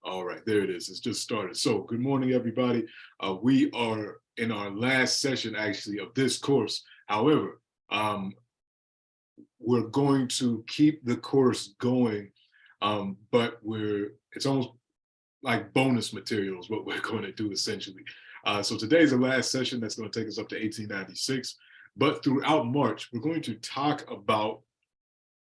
All right, there it is. It's just started. So good morning, everybody. We are in our last session, actually, of this course. However, um, we're going to keep the course going, but it's almost like bonus material is what we're going to do, essentially. So today's the last session that's going to take us up to 1896. But throughout March, we're going to talk about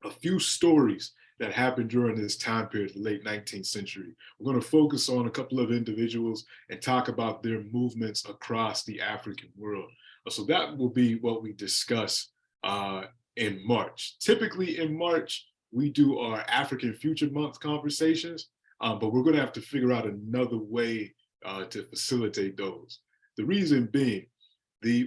a few stories that happened during this time period, the late 19th century. We're going to focus on a couple of individuals and talk about their movements across the African world. So that will be what we discuss in March. Typically in March, we do our African Future Month conversations, but we're going to have to figure out another way to facilitate those. The reason being,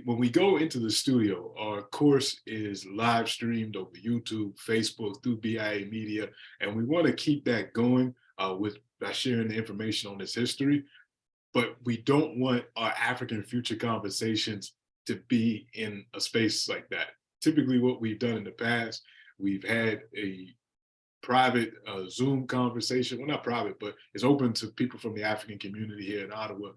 when we go into the studio, our course is live streamed over YouTube, Facebook, through BIA Media, and we want to keep that going by sharing the information on this history. But we don't want our African future conversations to be in a space like that. Typically, what we've done in the past, we've had a private Zoom conversation. Well, not private, but it's open to people from the African community here in Ottawa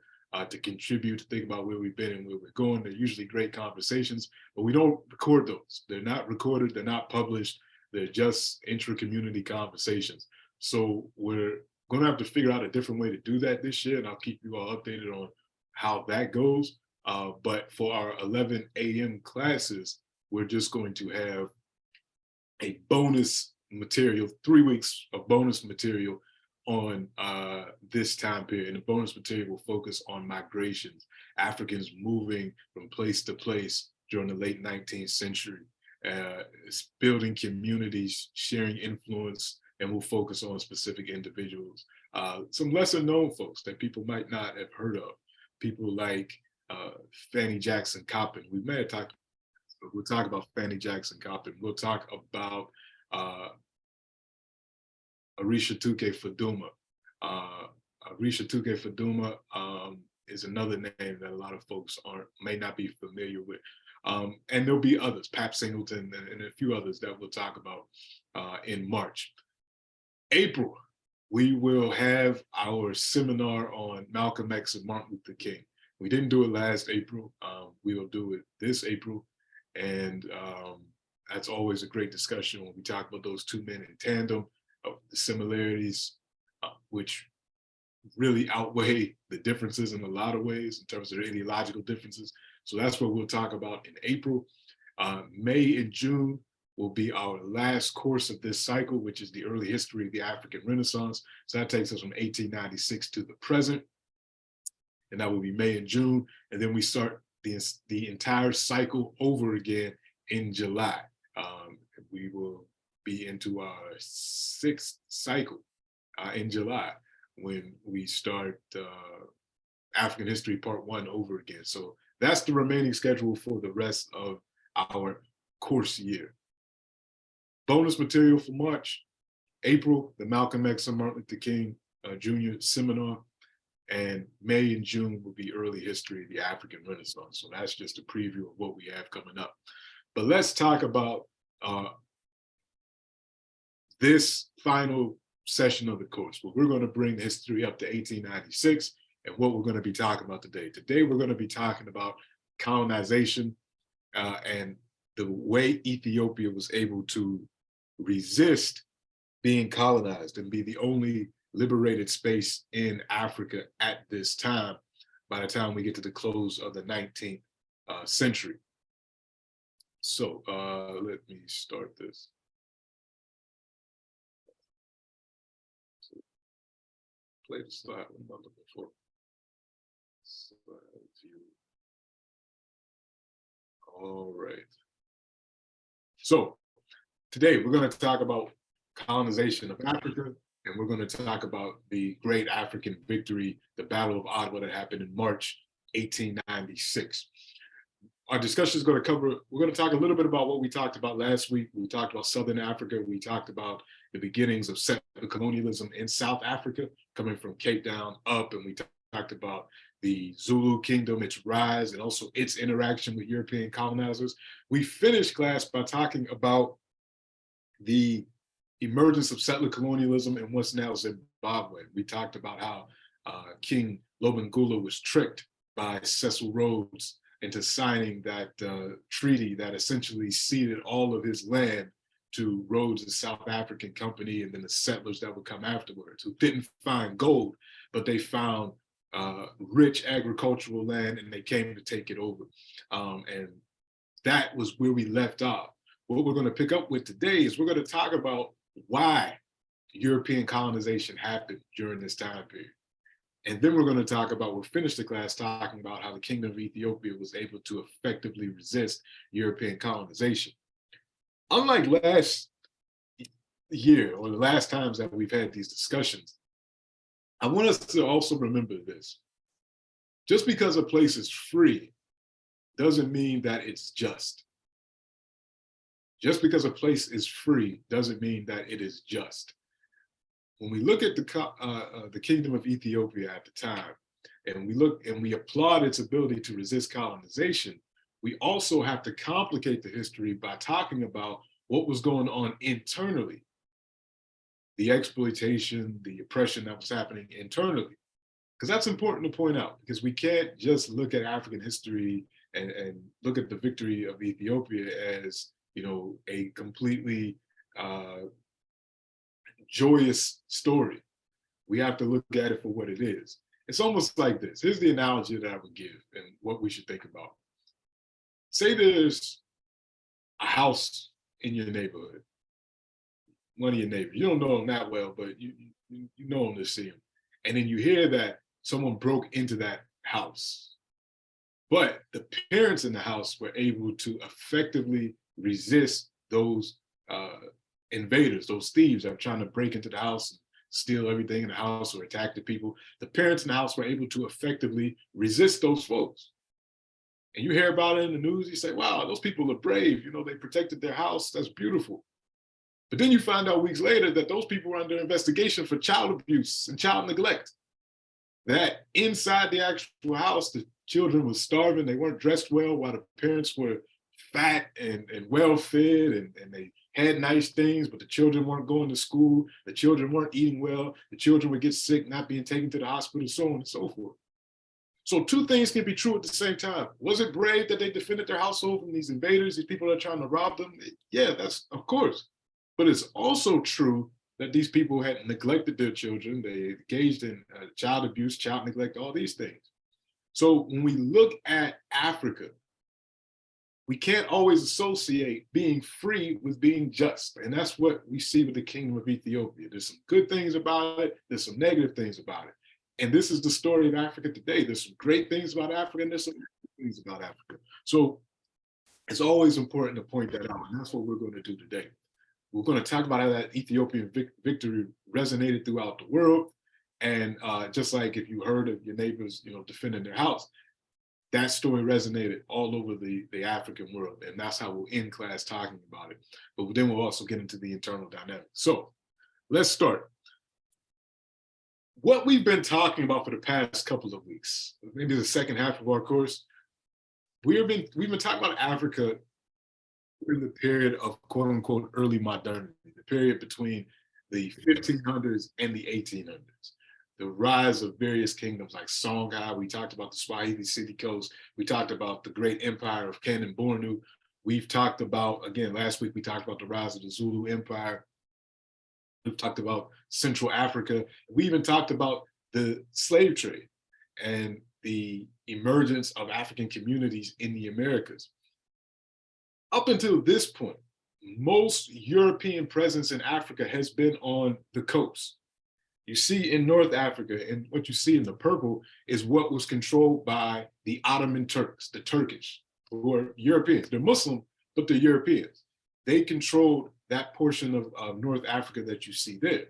to contribute, to think about where we've been and where we're going. They're usually great conversations, but we don't record those. They're not recorded, they're not published, they're just intra-community conversations. So we're going to have to figure out a different way to do that this year, and I'll keep you all updated on how that goes. But for our 11 a.m. classes, we're just going to have a bonus material, 3 weeks of bonus material on this time period. And the bonus material will focus on migrations, Africans moving from place to place during the late 19th century. It's building communities, sharing influence, and we'll focus on specific individuals. Some lesser known folks that people might not have heard of, people like Fanny Jackson Coppin. We may have talked, we'll talk about Fanny Jackson Coppin. We'll talk about Arisha Tuke Faduma. Arisha Tuke Faduma is another name that a lot of folks may not be familiar with. And there'll be others, Pap Singleton and a few others that we'll talk about in March. April, we will have our seminar on Malcolm X and Martin Luther King. We didn't do it last April. We will do it this April. And that's always a great discussion when we talk about those two men in tandem, of the similarities, which really outweigh the differences in a lot of ways in terms of their ideological differences. So that's what we'll talk about in April. May and June will be our last course of this cycle, which is the early history of the African Renaissance. So that takes us from 1896 to the present. And that will be May and June. And then we start the entire cycle over again in July. We will be into our 6th cycle in July when we start African History Part 1 over again. So that's the remaining schedule for the rest of our course year. Bonus material for March, April, the Malcolm X and Martin Luther King Jr. seminar, and May and June will be early history of the African Renaissance. So that's just a preview of what we have coming up. But let's talk about this final session of the course. Well, we're going to bring history up to 1896 and what we're going to be talking about today. Today, we're going to be talking about colonization and the way Ethiopia was able to resist being colonized and be the only liberated space in Africa at this time, by the time we get to the close of the 19th century. So let me start this. Play the slide I'm looking for. Slide view. All right. So today we're going to talk about colonization of Africa, and we're going to talk about the great African victory, the Battle of Ottawa that happened in March 1896. Our discussion is going to cover, we're going to talk a little bit about what we talked about last week. We talked about Southern Africa. We talked about the beginnings of settler colonialism in South Africa, coming from Cape Town up, and we talked about the Zulu kingdom, its rise, and also its interaction with European colonizers. We finished class by talking about the emergence of settler colonialism in what's now Zimbabwe. We talked about how King Lobengula was tricked by Cecil Rhodes into signing that treaty that essentially ceded all of his land to Rhodes' South African company and then the settlers that would come afterwards, who didn't find gold, but they found rich agricultural land and they came to take it over. And that was where we left off. What we're going to pick up with today is we're going to talk about why European colonization happened during this time period. And then we're going to talk about, we'll finish the class talking about how the Kingdom of Ethiopia was able to effectively resist European colonization. Unlike last year or the last times that we've had these discussions, I want us to also remember this. Just because a place is free doesn't mean that it's just. Just because a place is free doesn't mean that it is just. When we look at the Kingdom of Ethiopia at the time, and we look and we applaud its ability to resist colonization, we also have to complicate the history by talking about what was going on internally, the exploitation, the oppression that was happening internally. Because that's important to point out, because we can't just look at African history and look at the victory of Ethiopia as, you know, a completely joyous story. We have to look at it for what it is. It's almost like this. Here's the analogy that I would give and what we should think about. Say there's a house in your neighborhood, one of your neighbors. You don't know them that well, but you know them to see them. And then you hear that someone broke into that house. But the parents in the house were able to effectively resist those invaders, those thieves that are trying to break into the house and steal everything in the house or attack the people. The parents in the house were able to effectively resist those folks. And you hear about it in the news, you say, wow, those people are brave. You know, they protected their house. That's beautiful. But then you find out weeks later that those people were under investigation for child abuse and child neglect. That inside the actual house, the children were starving. They weren't dressed well while the parents were fat and well fed and they had nice things, but the children weren't going to school. The children weren't eating well. The children would get sick, not being taken to the hospital, so on and so forth. So two things can be true at the same time. Was it brave that they defended their household from these invaders, these people that are trying to rob them? Yeah, that's of course. But it's also true that these people had neglected their children. They engaged in child abuse, child neglect, all these things. So when we look at Africa, we can't always associate being free with being just. And that's what we see with the Kingdom of Ethiopia. There's some good things about it. There's some negative things about it. And this is the story of Africa today. There's some great things about Africa and there's some things about Africa. So it's always important to point that out. And that's what we're going to do today. We're going to talk about how that Ethiopian victory resonated throughout the world. And just like if you heard of your neighbors, you know, defending their house, that story resonated all over the African world. And that's how we'll end class talking about it. But then we'll also get into the internal dynamics. So let's start. What we've been talking about for the past couple of weeks, maybe the second half of our course, we've been talking about Africa during the period of quote unquote early modernity, the period between the 1500s and the 1800s. The rise of various kingdoms like Songhai. We talked about the Swahili City Coast. We talked about the great empire of Ken and Bornu. We've talked about, again, last week we talked about the rise of the Zulu Empire. We've talked about Central Africa. We even talked about the slave trade and the emergence of African communities in the Americas. Up until this point, most European presence in Africa has been on the coast. You see in North Africa, and what you see in the purple is what was controlled by the Ottoman Turks, the Turkish, who are Europeans. They're Muslim, but they're Europeans. They controlled that portion of North Africa that you see there.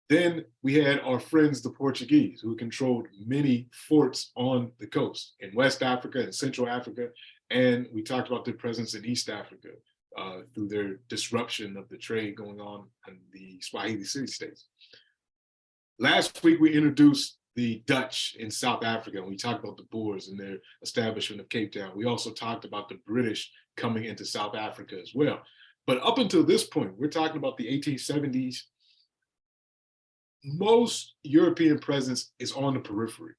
Then we had our friends, the Portuguese, who controlled many forts on the coast in West Africa and Central Africa. And we talked about their presence in East Africa through their disruption of the trade going on in the Swahili city-states. Last week, we introduced the Dutch in South Africa, and we talked about the Boers and their establishment of Cape Town. We also talked about the British coming into South Africa as well. But up until this point, we're talking about the 1870s, most European presence is on the periphery.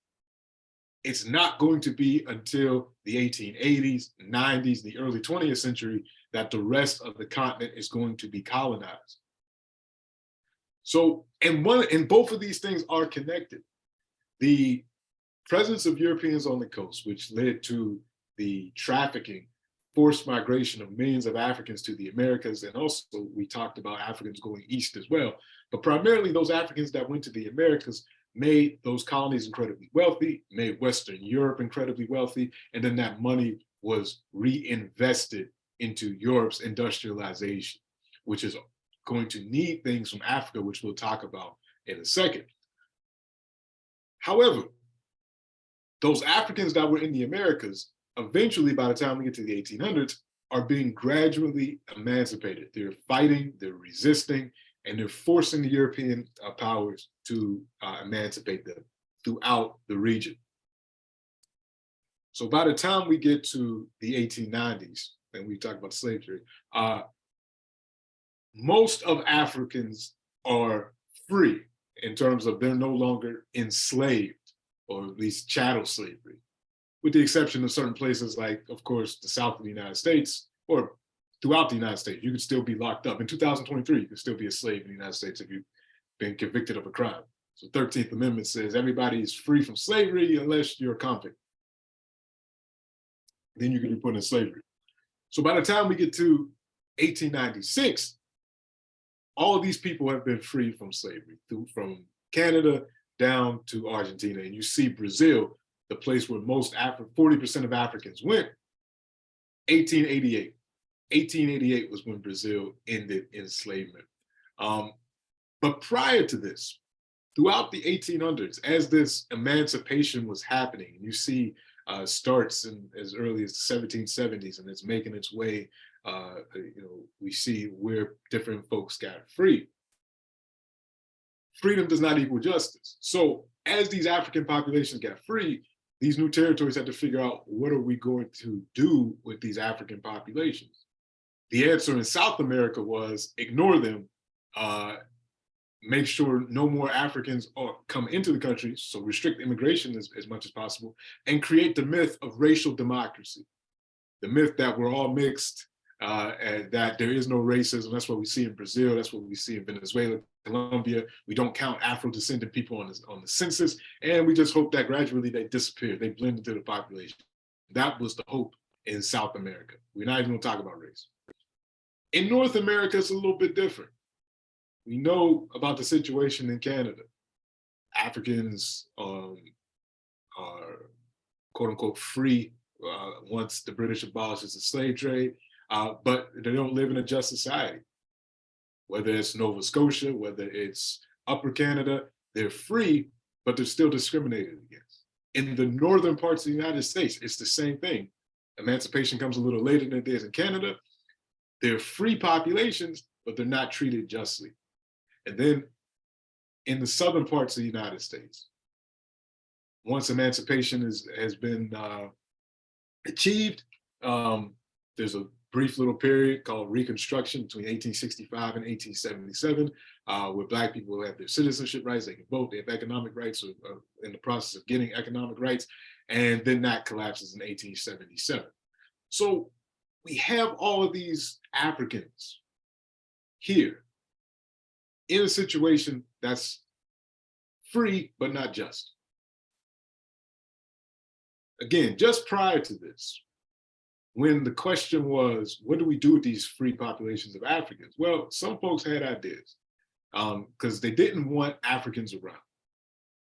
It's not going to be until the 1880s, 90s, the early 20th century that the rest of the continent is going to be colonized. So, and both of these things are connected. The presence of Europeans on the coast, which led to the trafficking, forced migration of millions of Africans to the Americas, and also we talked about Africans going east as well. But primarily those Africans that went to the Americas made those colonies incredibly wealthy, made Western Europe incredibly wealthy, and then that money was reinvested into Europe's industrialization, which is going to need things from Africa, which we'll talk about in a second. However, those Africans that were in the Americas, eventually, by the time we get to the 1800s, are being gradually emancipated. They're fighting, they're resisting, and they're forcing the European powers to emancipate them throughout the region. So by the time we get to the 1890s, and we talk about slave trade, most of Africans are free in terms of they're no longer enslaved, or at least chattel slavery, with the exception of certain places like, of course, the South of the United States, or throughout the United States. You could still be locked up. In 2023, you could still be a slave in the United States if you've been convicted of a crime. So 13th Amendment says everybody is free from slavery unless you're a convict. Then you can be put in slavery. So by the time we get to 1896, all of these people have been free from slavery, from Canada down to Argentina. And you see Brazil, the place where most 40% of Africans went, 1888. 1888 was when Brazil ended enslavement. But prior to this, throughout the 1800s, as this emancipation was happening, you see starts in as early as the 1770s, and it's making its way. We see where different folks got free. Freedom does not equal justice. So as these African populations got free, these new territories had to figure out, what are we going to do with these African populations? The answer in South America was ignore them, make sure no more Africans come into the country, so restrict immigration as much as possible, and create the myth of racial democracy. The myth that we're all mixed, and that there is no racism. That's what we see in Brazil, that's what we see in Venezuela, Colombia. We don't count Afro-descendant people on the census, and we just hope that gradually they disappear, they blend into the population. That was the hope in South America. We're not even gonna talk about race. In North America, it's a little bit different. We know about the situation in Canada. Africans are quote unquote free once the British abolishes the slave trade, but they don't live in a just society. Whether it's Nova Scotia, whether it's Upper Canada, they're free, but they're still discriminated against. In the northern parts of the United States, it's the same thing. Emancipation comes a little later than it is in Canada. They're free populations, but they're not treated justly. And then in the southern parts of the United States, once emancipation has been achieved, there's a brief little period called Reconstruction between 1865 and 1877, where Black people have their citizenship rights, they can vote, they have economic rights, or in the process of getting economic rights, and then that collapses in 1877. So we have all of these Africans here in a situation that's free, but not just. Again, just prior to this, when the question was, what do we do with these free populations of Africans? Well, some folks had ideas because they didn't want Africans around.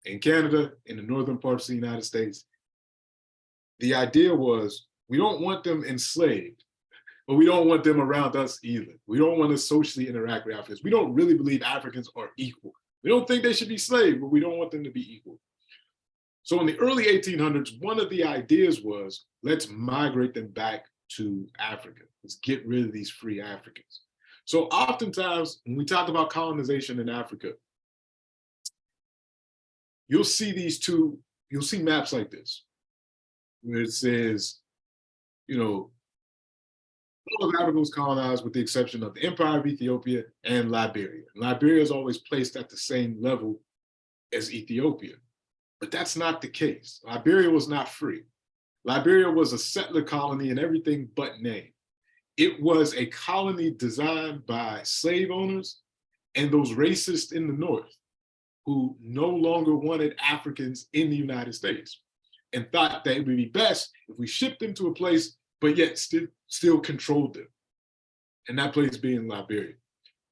In Canada, in the northern parts of the United States, the idea was, we don't want them enslaved, but we don't want them around us either. We don't want to socially interact with Africans. We don't really believe Africans are equal. We don't think they should be slaves, but we don't want them to be equal. So in the early 1800s, one of the ideas was, let's migrate them back to Africa. Let's get rid of these free Africans. So oftentimes, when we talk about colonization in Africa, you'll see maps like this, where it says, All of Africa was colonized with the exception of the Empire of Ethiopia and Liberia. Liberia is always placed at the same level as Ethiopia, but that's not the case. Liberia was not free. Liberia was a settler colony in everything but name. It was a colony designed by slave owners and those racists in the North who no longer wanted Africans in the United States and thought that it would be best if we shipped them to a place, but yet still controlled them. And that place being Liberia.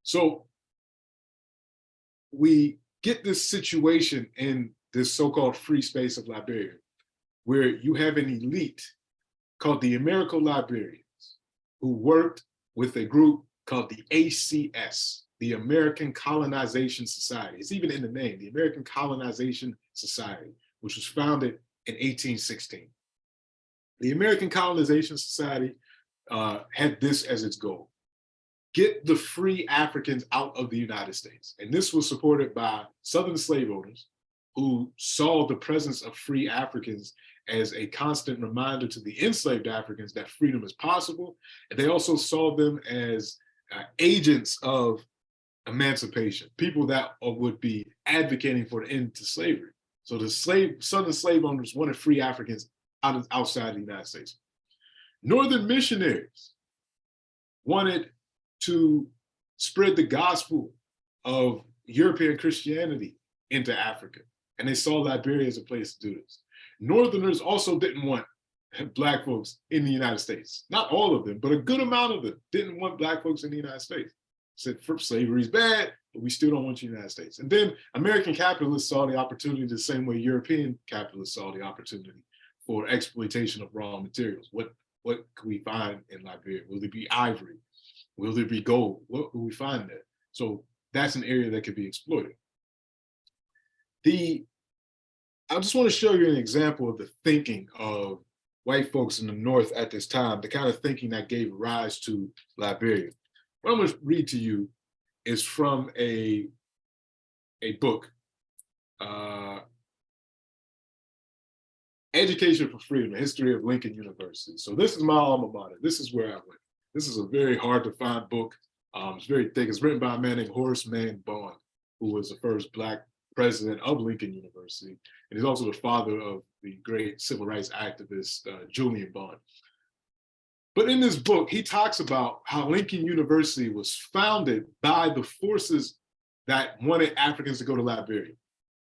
So we get this situation in this so-called free space of Liberia, where you have an elite called the Americo-Liberians who worked with a group called the ACS, the American Colonization Society. It's even in the name, the American Colonization Society, which was founded in 1816. The American Colonization Society had this as its goal: get the free Africans out of the United States. And this was supported by Southern slave owners who saw the presence of free Africans as a constant reminder to the enslaved Africans that freedom is possible. And they also saw them as agents of emancipation, people that would be advocating for an end to slavery. So the Southern slave owners wanted free Africans outside the United States. Northern missionaries wanted to spread the gospel of European Christianity into Africa. And they saw Liberia as a place to do this. Northerners also didn't want Black folks in the United States. Not all of them, but a good amount of them didn't want Black folks in the United States. Said slavery is bad, but we still don't want you in the United States. And then American capitalists saw the opportunity the same way European capitalists saw the opportunity for exploitation of raw materials. What can we find in Liberia? Will there be ivory? Will there be gold? What will we find there? So that's an area that could be exploited. I just want to show you an example of the thinking of white folks in the North at this time, the kind of thinking that gave rise to Liberia. What I'm going to read to you is from a book, Education for Freedom, The History of Lincoln University. So this is my alma mater. This is where I went. This is a very hard to find book. It's very thick. It's written by a man named Horace Mann Bond, who was the first Black president of Lincoln University. And he's also the father of the great civil rights activist, Julian Bond. But in this book, he talks about how Lincoln University was founded by the forces that wanted Africans to go to Liberia.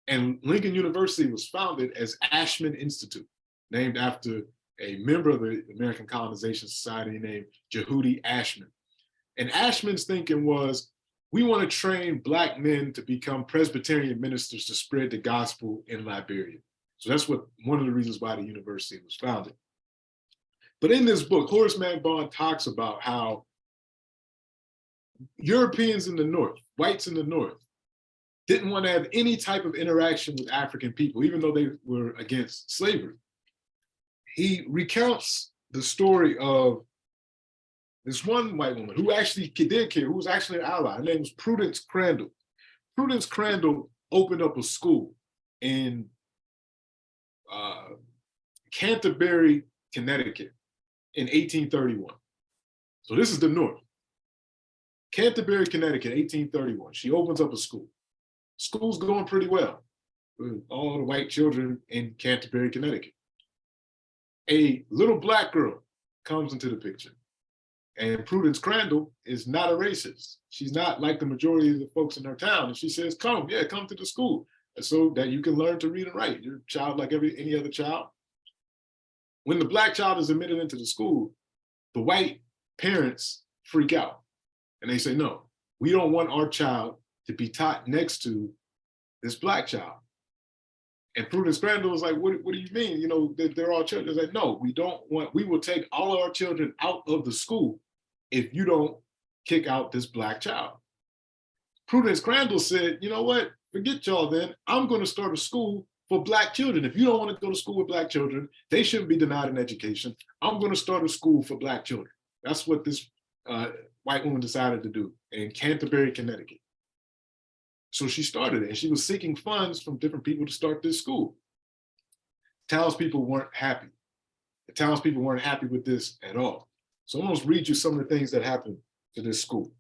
And Lincoln University was founded as Ashman Institute, named after a member of the American Colonization Society named Jehudi Ashman. And Ashman's thinking was, we want to train Black men to become Presbyterian ministers to spread the gospel in Liberia. So that's one of the reasons why the university was founded. But in this book, Horace Mann Bond talks about how Europeans in the North, whites in the North, didn't want to have any type of interaction with African people, even though they were against slavery. He recounts the story of this one white woman who actually did care, who was actually an ally. Her name was Prudence Crandall. Prudence Crandall opened up a school in Canterbury, Connecticut in 1831. So this is the North. Canterbury, Connecticut, 1831. She opens up a school. School's going pretty well with all the white children in Canterbury, Connecticut. A little Black girl comes into the picture. And Prudence Crandall is not a racist. She's not like the majority of the folks in her town. And she says, come to the school so that you can learn to read and write. You're a child like any other child. When the Black child is admitted into the school, the white parents freak out. And they say, no, we don't want our child to be taught next to this Black child. And Prudence Crandall was like, what do you mean? You know, they're all children. They're like, no, we will take all our children out of the school if you don't kick out this Black child. Prudence Crandall said, you know what, forget y'all then. I'm going to start a school for Black children. If you don't want to go to school with Black children, they shouldn't be denied an education. I'm going to start a school for Black children. That's what this white woman decided to do in Canterbury, Connecticut. So she started it, and she was seeking funds from different people to start this school. Townspeople weren't happy. The townspeople weren't happy with this at all. So I'm going to read you some of the things that happened to this school.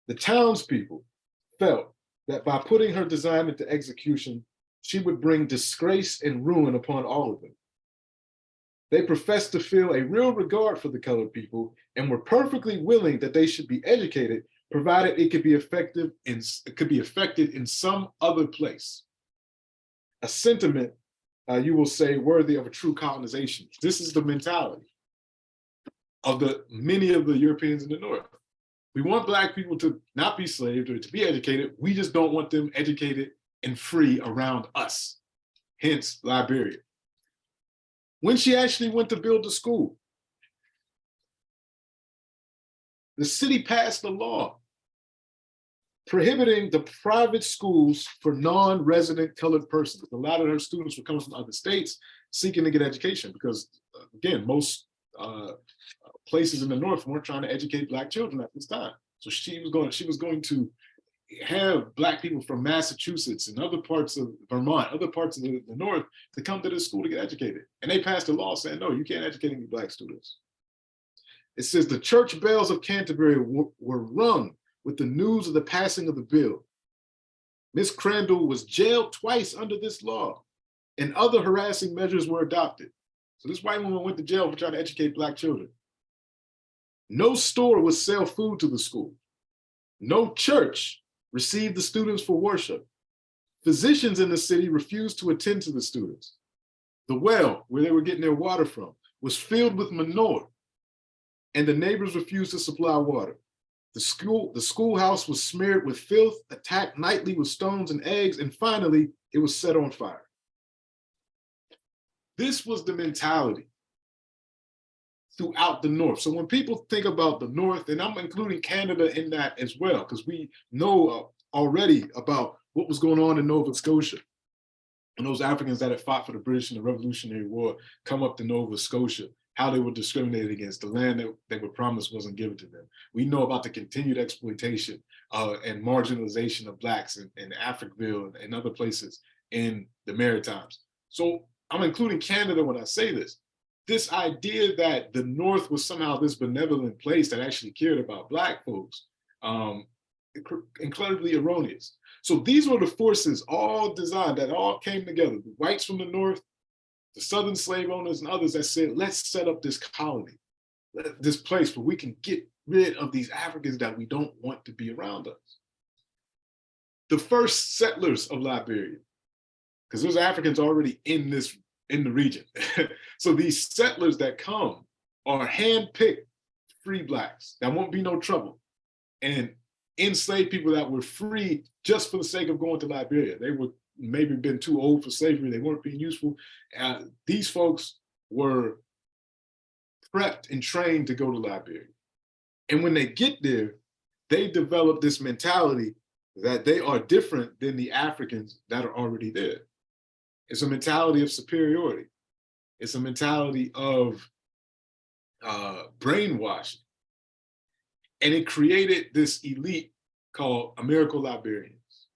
The townspeople felt that by putting her design into execution, she would bring disgrace and ruin upon all of them. They professed to feel a real regard for the colored people and were perfectly willing that they should be educated, provided it could be effective effected in some other place. A sentiment, you will say, worthy of a true colonization. This is the mentality of many of the Europeans in the North. We want Black people to not be slaves or to be educated. We just don't want them educated and free around us. Hence, Liberia. When she actually went to build the school, the city passed a law prohibiting the private schools for non-resident colored persons. A lot of her students were coming from other states seeking to get education because, again, most places in the North weren't trying to educate Black children at this time. So she was going to have Black people from Massachusetts and other parts of Vermont, other parts of the North, to come to this school to get educated. And they passed a law saying, no, you can't educate any Black students. It says the church bells of Canterbury were rung with the news of the passing of the bill. Miss Crandall was jailed twice under this law, and other harassing measures were adopted. So this white woman went to jail for trying to educate Black children. No store would sell food to the school. No church received the students for worship. Physicians in the city refused to attend to the students. The well, where they were getting their water from, was filled with manure, and the neighbors refused to supply water. The schoolhouse was smeared with filth, attacked nightly with stones and eggs, and finally, it was set on fire. This was the mentality throughout the North. So when people think about the North, and I'm including Canada in that as well, because we know already about what was going on in Nova Scotia. And those Africans that had fought for the British in the Revolutionary War come up to Nova Scotia, how they were discriminated against, the land that they were promised wasn't given to them. We know about the continued exploitation and marginalization of Blacks in Africville and other places in the Maritimes. So I'm including Canada when I say this. This idea that the North was somehow this benevolent place that actually cared about Black folks, incredibly erroneous. So these were the forces all designed, that all came together. The whites from the North, the Southern slave owners and others that said, let's set up this colony, this place where we can get rid of these Africans that we don't want to be around us. The first settlers of Liberia, because there's Africans already in the region. So these settlers that come are handpicked free Blacks. That won't be no trouble. And enslaved people that were free just for the sake of going to Liberia. They were maybe been too old for slavery. They weren't being useful. These folks were prepped and trained to go to Liberia. And when they get there, they develop this mentality that they are different than the Africans that are already there. It's a mentality of superiority. It's a mentality of brainwashing. And it created this elite called Americo-Liberians,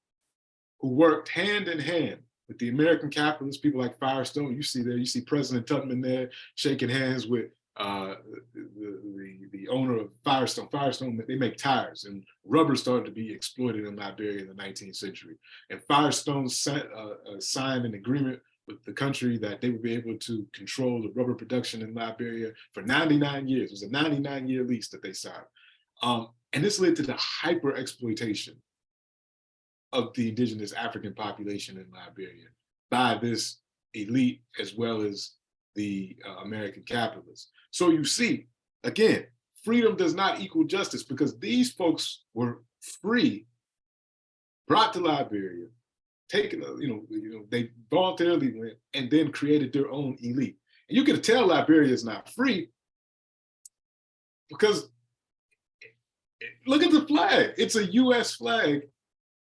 who worked hand in hand with the American capitalists, people like Firestone. You see President Tubman there shaking hands with the owner of Firestone. Firestone, they make tires, and rubber started to be exploited in Liberia in the 19th century. And Firestone signed an agreement with the country that they would be able to control the rubber production in Liberia for 99 years. It was a 99-year lease that they signed. And this led to the hyper exploitation of the indigenous African population in Liberia by this elite as well as the American capitalists. So you see, again, freedom does not equal justice, because these folks were free, brought to Liberia, taken, they voluntarily went and then created their own elite. And you can tell Liberia is not free because look at the flag. It's a US flag,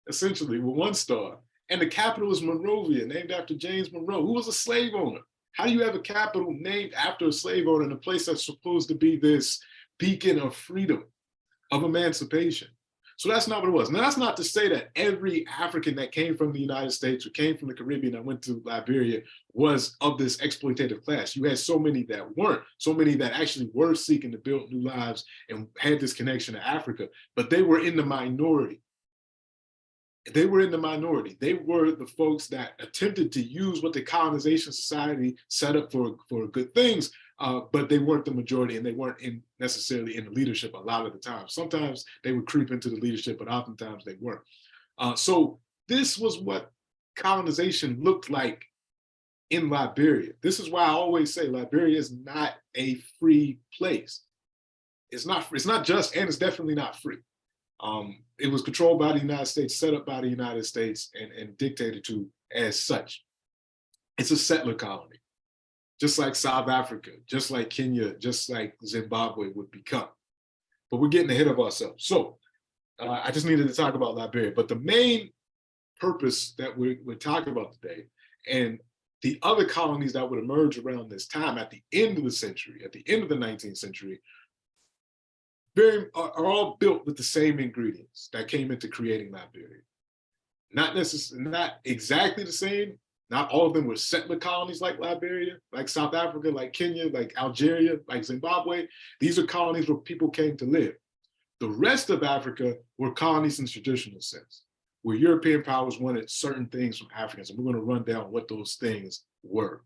essentially, with one star. And the capital is Monrovia, named after James Monroe, who was a slave owner. How do you have a capital named after a slave owner in a place that's supposed to be this beacon of freedom, of emancipation? So that's not what it was. Now, that's not to say that every African that came from the United States or came from the Caribbean that went to Liberia was of this exploitative class. You had so many that weren't, so many that actually were seeking to build new lives and had this connection to Africa, but they were in the minority. They were in the minority. They were the folks that attempted to use what the colonization society set up for good things, but they weren't the majority, and they weren't necessarily in leadership a lot of the time. Sometimes they would creep into the leadership, but oftentimes they weren't. So this was what colonization looked like in Liberia. This is why I always say Liberia is not a free place. It's not just, and it's definitely not free. It was controlled by the United States, set up by the United States, and dictated to as such. It's a settler colony, just like South Africa, just like Kenya, just like Zimbabwe would become. But we're getting ahead of ourselves. So I just needed to talk about Liberia. But the main purpose that we're talking about today, and the other colonies that would emerge around this time at the end of the century, at the end of the 19th century, are all built with the same ingredients that came into creating Liberia. Not exactly the same. Not all of them were settler colonies like Liberia, like South Africa, like Kenya, like Algeria, like Zimbabwe. These are colonies where people came to live. The rest of Africa were colonies in the traditional sense, where European powers wanted certain things from Africans, and we're going to run down what those things were.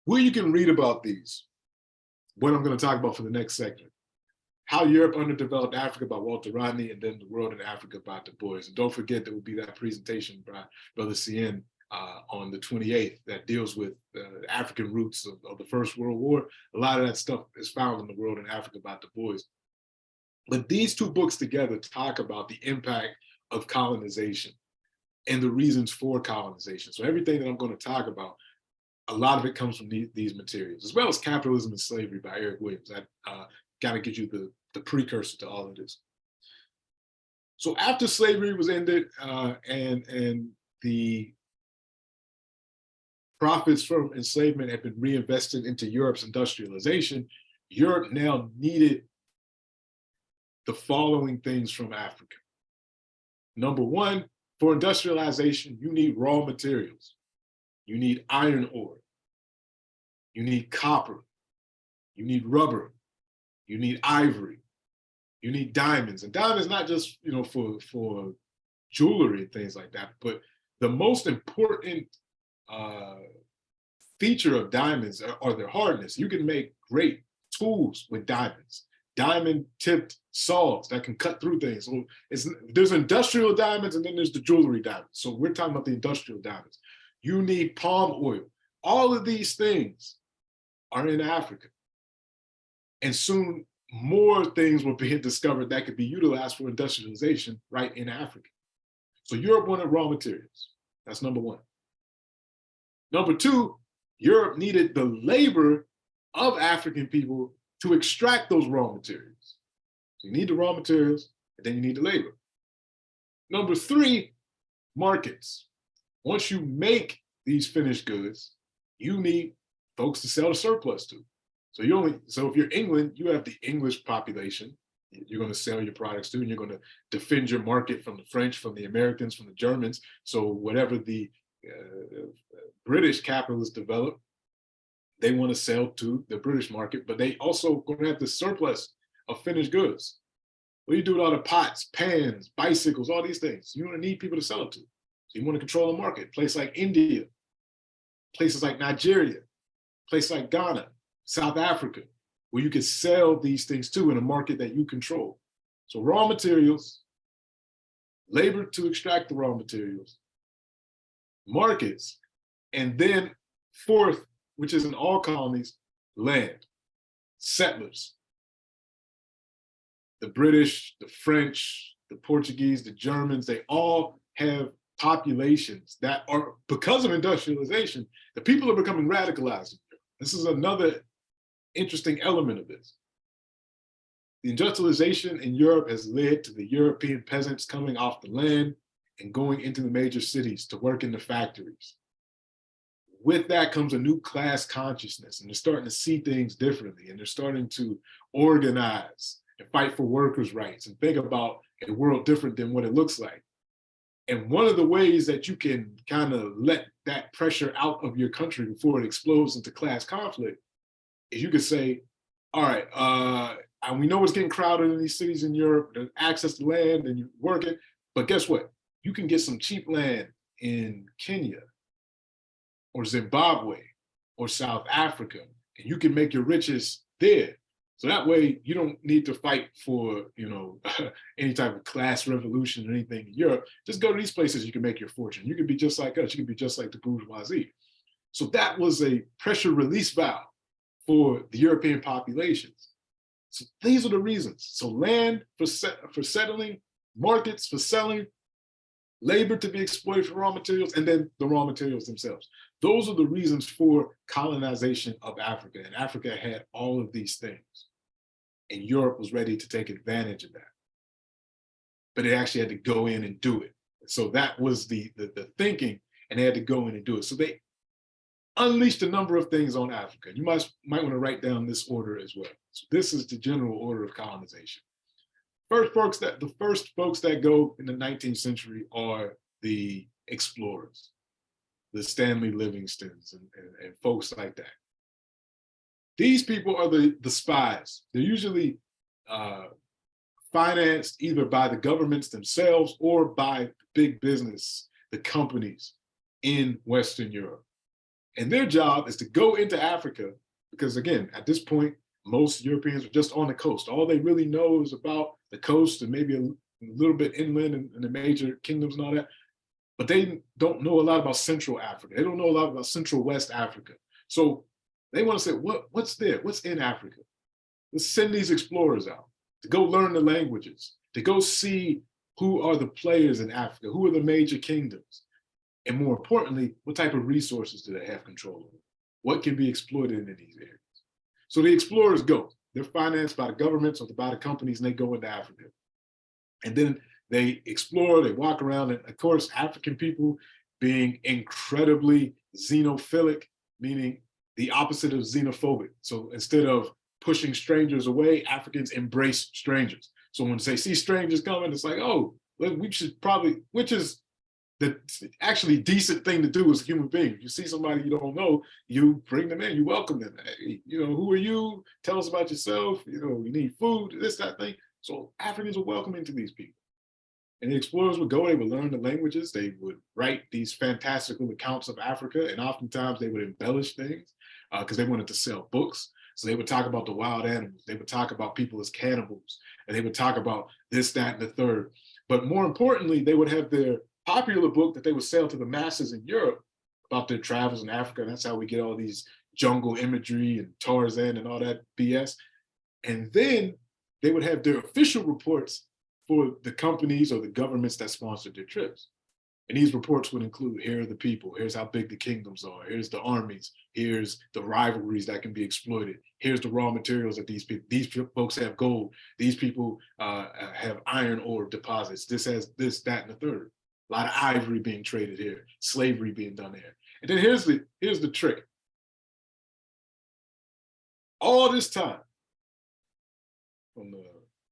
Where you can read about these, what I'm going to talk about for the next section: How Europe Underdeveloped Africa by Walter Rodney, and then The World in Africa by Du Bois. And don't forget, there will be that presentation by Brother Cien on the 28th that deals with the African roots of the First World War. A lot of that stuff is found in The World in Africa by Du Bois. But these two books together talk about the impact of colonization and the reasons for colonization. So everything that I'm going to talk about, a lot of it comes from these materials, as well as Capitalism and Slavery by Eric Williams. That kind of gives you the precursor to all of this. So after slavery was ended and the profits from enslavement had been reinvested into Europe's industrialization, Europe now needed the following things from Africa. Number one, for industrialization, you need raw materials. You need iron ore. You need copper. You need rubber. You need ivory. You need diamonds. And diamonds not just, for jewelry and things like that, but the most important feature of diamonds are their hardness. You can make great tools with diamonds. Diamond-tipped saws that can cut through things. So there's industrial diamonds, and then there's the jewelry diamonds. So we're talking about the industrial diamonds. You need palm oil. All of these things are in Africa. And soon more things were being discovered that could be utilized for industrialization right in Africa. So Europe wanted raw materials. That's number one. Number two, Europe needed the labor of African people to extract those raw materials. So you need the raw materials, and then you need the labor. Number three, markets. Once you make these finished goods, you need folks to sell the surplus to. So if you're England, you have the English population you're going to sell your products to, and you're going to defend your market from the French, from the Americans, from the Germans. So whatever the British capitalists develop, they want to sell to the British market, but they also going to have the surplus of finished goods. What do you do with all the pots, pans, bicycles, all these things? You're going to need people to sell it to. So you want to control the market. Places like India, places like Nigeria, places like Ghana, South Africa, where you can sell these things to in a market that you control. So raw materials, labor to extract the raw materials, markets, and then fourth, which is in all colonies, land, settlers. The British, the French, the Portuguese, the Germans, they all have populations that are, because of industrialization, the people are becoming radicalized. This is another interesting element of this. The industrialization in Europe has led to the European peasants coming off the land and going into the major cities to work in the factories. With that comes a new class consciousness, and they're starting to see things differently, and they're starting to organize and fight for workers' rights and think about a world different than what it looks like. And one of the ways that you can kind of let that pressure out of your country before it explodes into class conflict is you could say, all right, and we know it's getting crowded in these cities in Europe, there's access to land and you're working, but guess what? You can get some cheap land in Kenya or Zimbabwe or South Africa, and you can make your riches there. So that way you don't need to fight for, any type of class revolution or anything in Europe. Just go to these places, you can make your fortune. You can be just like us, you can be just like the bourgeoisie. So that was a pressure release valve for the European populations. So these are the reasons. So land for settling, markets for selling, labor to be exploited for raw materials, and then the raw materials themselves. Those are the reasons for colonization of Africa. And Africa had all of these things. And Europe was ready to take advantage of that. But it actually had to go in and do it. So that was the thinking, and they had to go in and do it. So they unleashed a number of things on Africa. You might want to write down this order as well. So this is the general order of colonization. The first folks that go in the 19th century are the explorers, the Stanley Livingstons and folks like that. These people are the spies. They're usually financed either by the governments themselves or by big business, the companies in Western Europe. And their job is to go into Africa, because again, at this point, most Europeans are just on the coast. All they really know is about the coast and maybe a little bit inland and the major kingdoms and all that. But they don't know a lot about Central Africa. They don't know a lot about Central West Africa. So they want to say, what's there? What's in Africa? Let's send these explorers out to go learn the languages, to go see who are the players in Africa, who are the major kingdoms. And more importantly, what type of resources do they have control over? What can be exploited in these areas? So the explorers go. They're financed by the governments or by the companies, and they go into Africa. And then they explore, they walk around, and of course, African people being incredibly xenophilic, meaning the opposite of xenophobic. So instead of pushing strangers away, Africans embrace strangers. So when they see strangers coming, it's like, oh, we should probably, which is the actually decent thing to do as a human being. If you see somebody you don't know, you bring them in, you welcome them. Hey, who are you? Tell us about yourself. You need food, this, that thing. So Africans were welcoming to these people. And the explorers would go, they would learn the languages, they would write these fantastical accounts of Africa, and oftentimes they would embellish things because they wanted to sell books. So they would talk about the wild animals, they would talk about people as cannibals, and they would talk about this, that, and the third. But more importantly, they would have their popular book that they would sell to the masses in Europe about their travels in Africa. And that's how we get all these jungle imagery and Tarzan and all that BS. And then they would have their official reports for the companies or the governments that sponsored their trips. And these reports would include, here are the people, here's how big the kingdoms are, here's the armies, here's the rivalries that can be exploited, here's the raw materials that these folks have gold, these people have iron ore deposits, this has this, that, and the third. A lot of ivory being traded here, slavery being done here. And then here's the trick. All this time, from the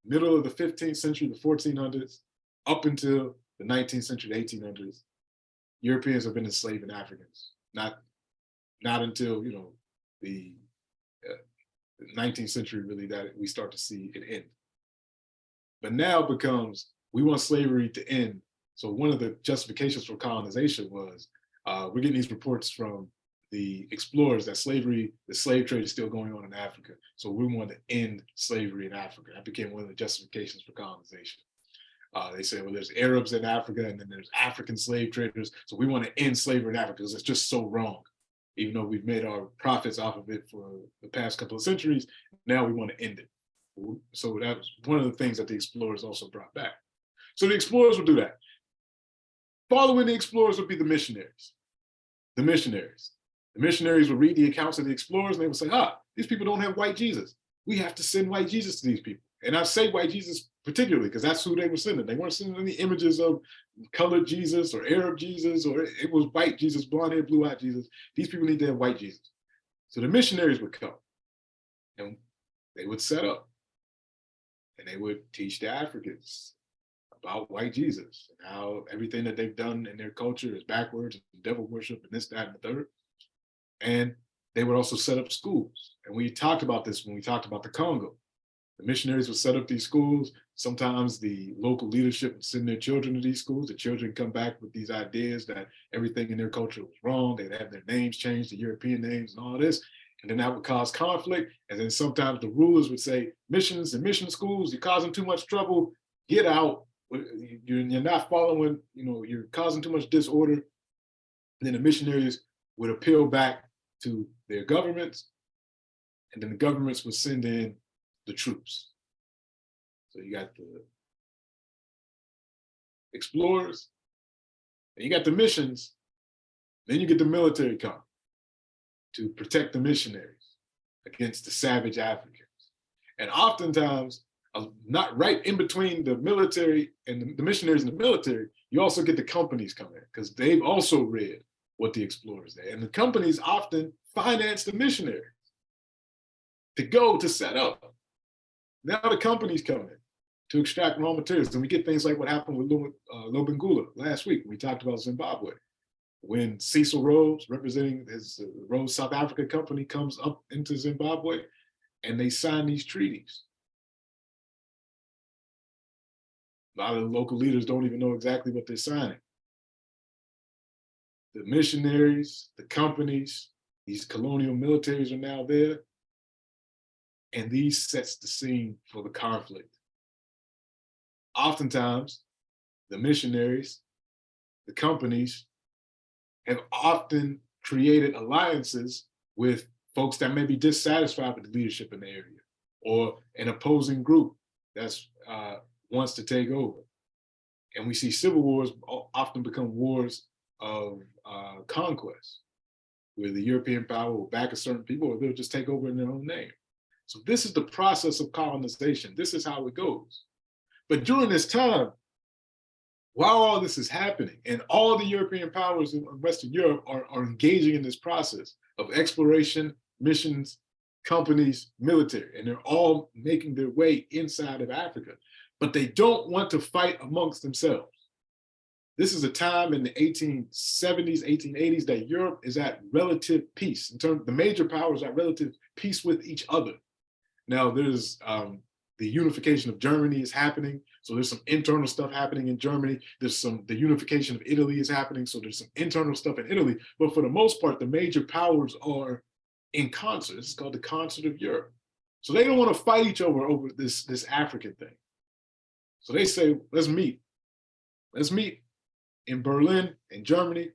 middle of the 15th century, the 1400s, up until the 19th century, the 1800s, Europeans have been enslaving Africans. Not until the 19th century really that we start to see it end. But now it becomes, we want slavery to end. So one of the justifications for colonization was, we're getting these reports from the explorers that the slave trade is still going on in Africa. So we want to end slavery in Africa. That became one of the justifications for colonization. They say, well, there's Arabs in Africa and then there's African slave traders. So we want to end slavery in Africa because it's just so wrong. Even though we've made our profits off of it for the past couple of centuries, now we want to end it. So that was one of the things that the explorers also brought back. So the explorers would do that. Following the explorers would be the missionaries. The missionaries would read the accounts of the explorers and they would say, these people don't have white Jesus. We have to send white Jesus to these people. And I say white Jesus particularly because that's who they were sending. They weren't sending any images of colored Jesus or Arab Jesus, or it was white Jesus, blonde hair, blue eyed Jesus. These people need to have white Jesus. So the missionaries would come and they would set up. and they would teach the Africans about white Jesus and how everything that they've done in their culture is backwards and devil worship and this, that, and the third. And they would also set up schools. And we talked about this when we talked about the Congo. The missionaries would set up these schools. Sometimes the local leadership would send their children to these schools. The children come back with these ideas that everything in their culture was wrong. They'd have their names changed to European names and all this. And then that would cause conflict. And then sometimes the rulers would say, missions and mission schools, you're causing too much trouble, get out. You're not following, you're causing too much disorder. And then the missionaries would appeal back to their governments. And then the governments would send in the troops. So you got the explorers, and you got the missions, then you get the military come to protect the missionaries against the savage Africans. And oftentimes, not right in between the military and the missionaries and the military, you also get the companies come in because they've also read what the explorers did. And the companies often finance the missionaries to go to set up. Now the companies come in to extract raw materials. And we get things like what happened with Lobengula last week. We talked about Zimbabwe. When Cecil Rhodes, representing his Rhodes South Africa company, comes up into Zimbabwe and they sign these treaties. A lot of the local leaders don't even know exactly what they're signing. The missionaries, the companies, these colonial militaries are now there. And these sets the scene for the conflict. Oftentimes, the missionaries, the companies have often created alliances with folks that may be dissatisfied with the leadership in the area or an opposing group that's wants to take over. And we see civil wars often become wars of conquest, where the European power will back a certain people or they'll just take over in their own name. So this is the process of colonization. This is how it goes. But during this time, while all this is happening and all the European powers in Western Europe are engaging in this process of exploration, missions, companies, military, and they're all making their way inside of Africa, but they don't want to fight amongst themselves. This is a time in the 1870s, 1880s that Europe is at relative peace. In terms, the major powers are at relative peace with each other. Now there's the unification of Germany is happening. So there's some internal stuff happening in Germany. The unification of Italy is happening. So there's some internal stuff in Italy. But for the most part, the major powers are in concert. It's called the Concert of Europe. So they don't want to fight each other over this African thing. So they say, let's meet. Let's meet in Berlin, in Germany,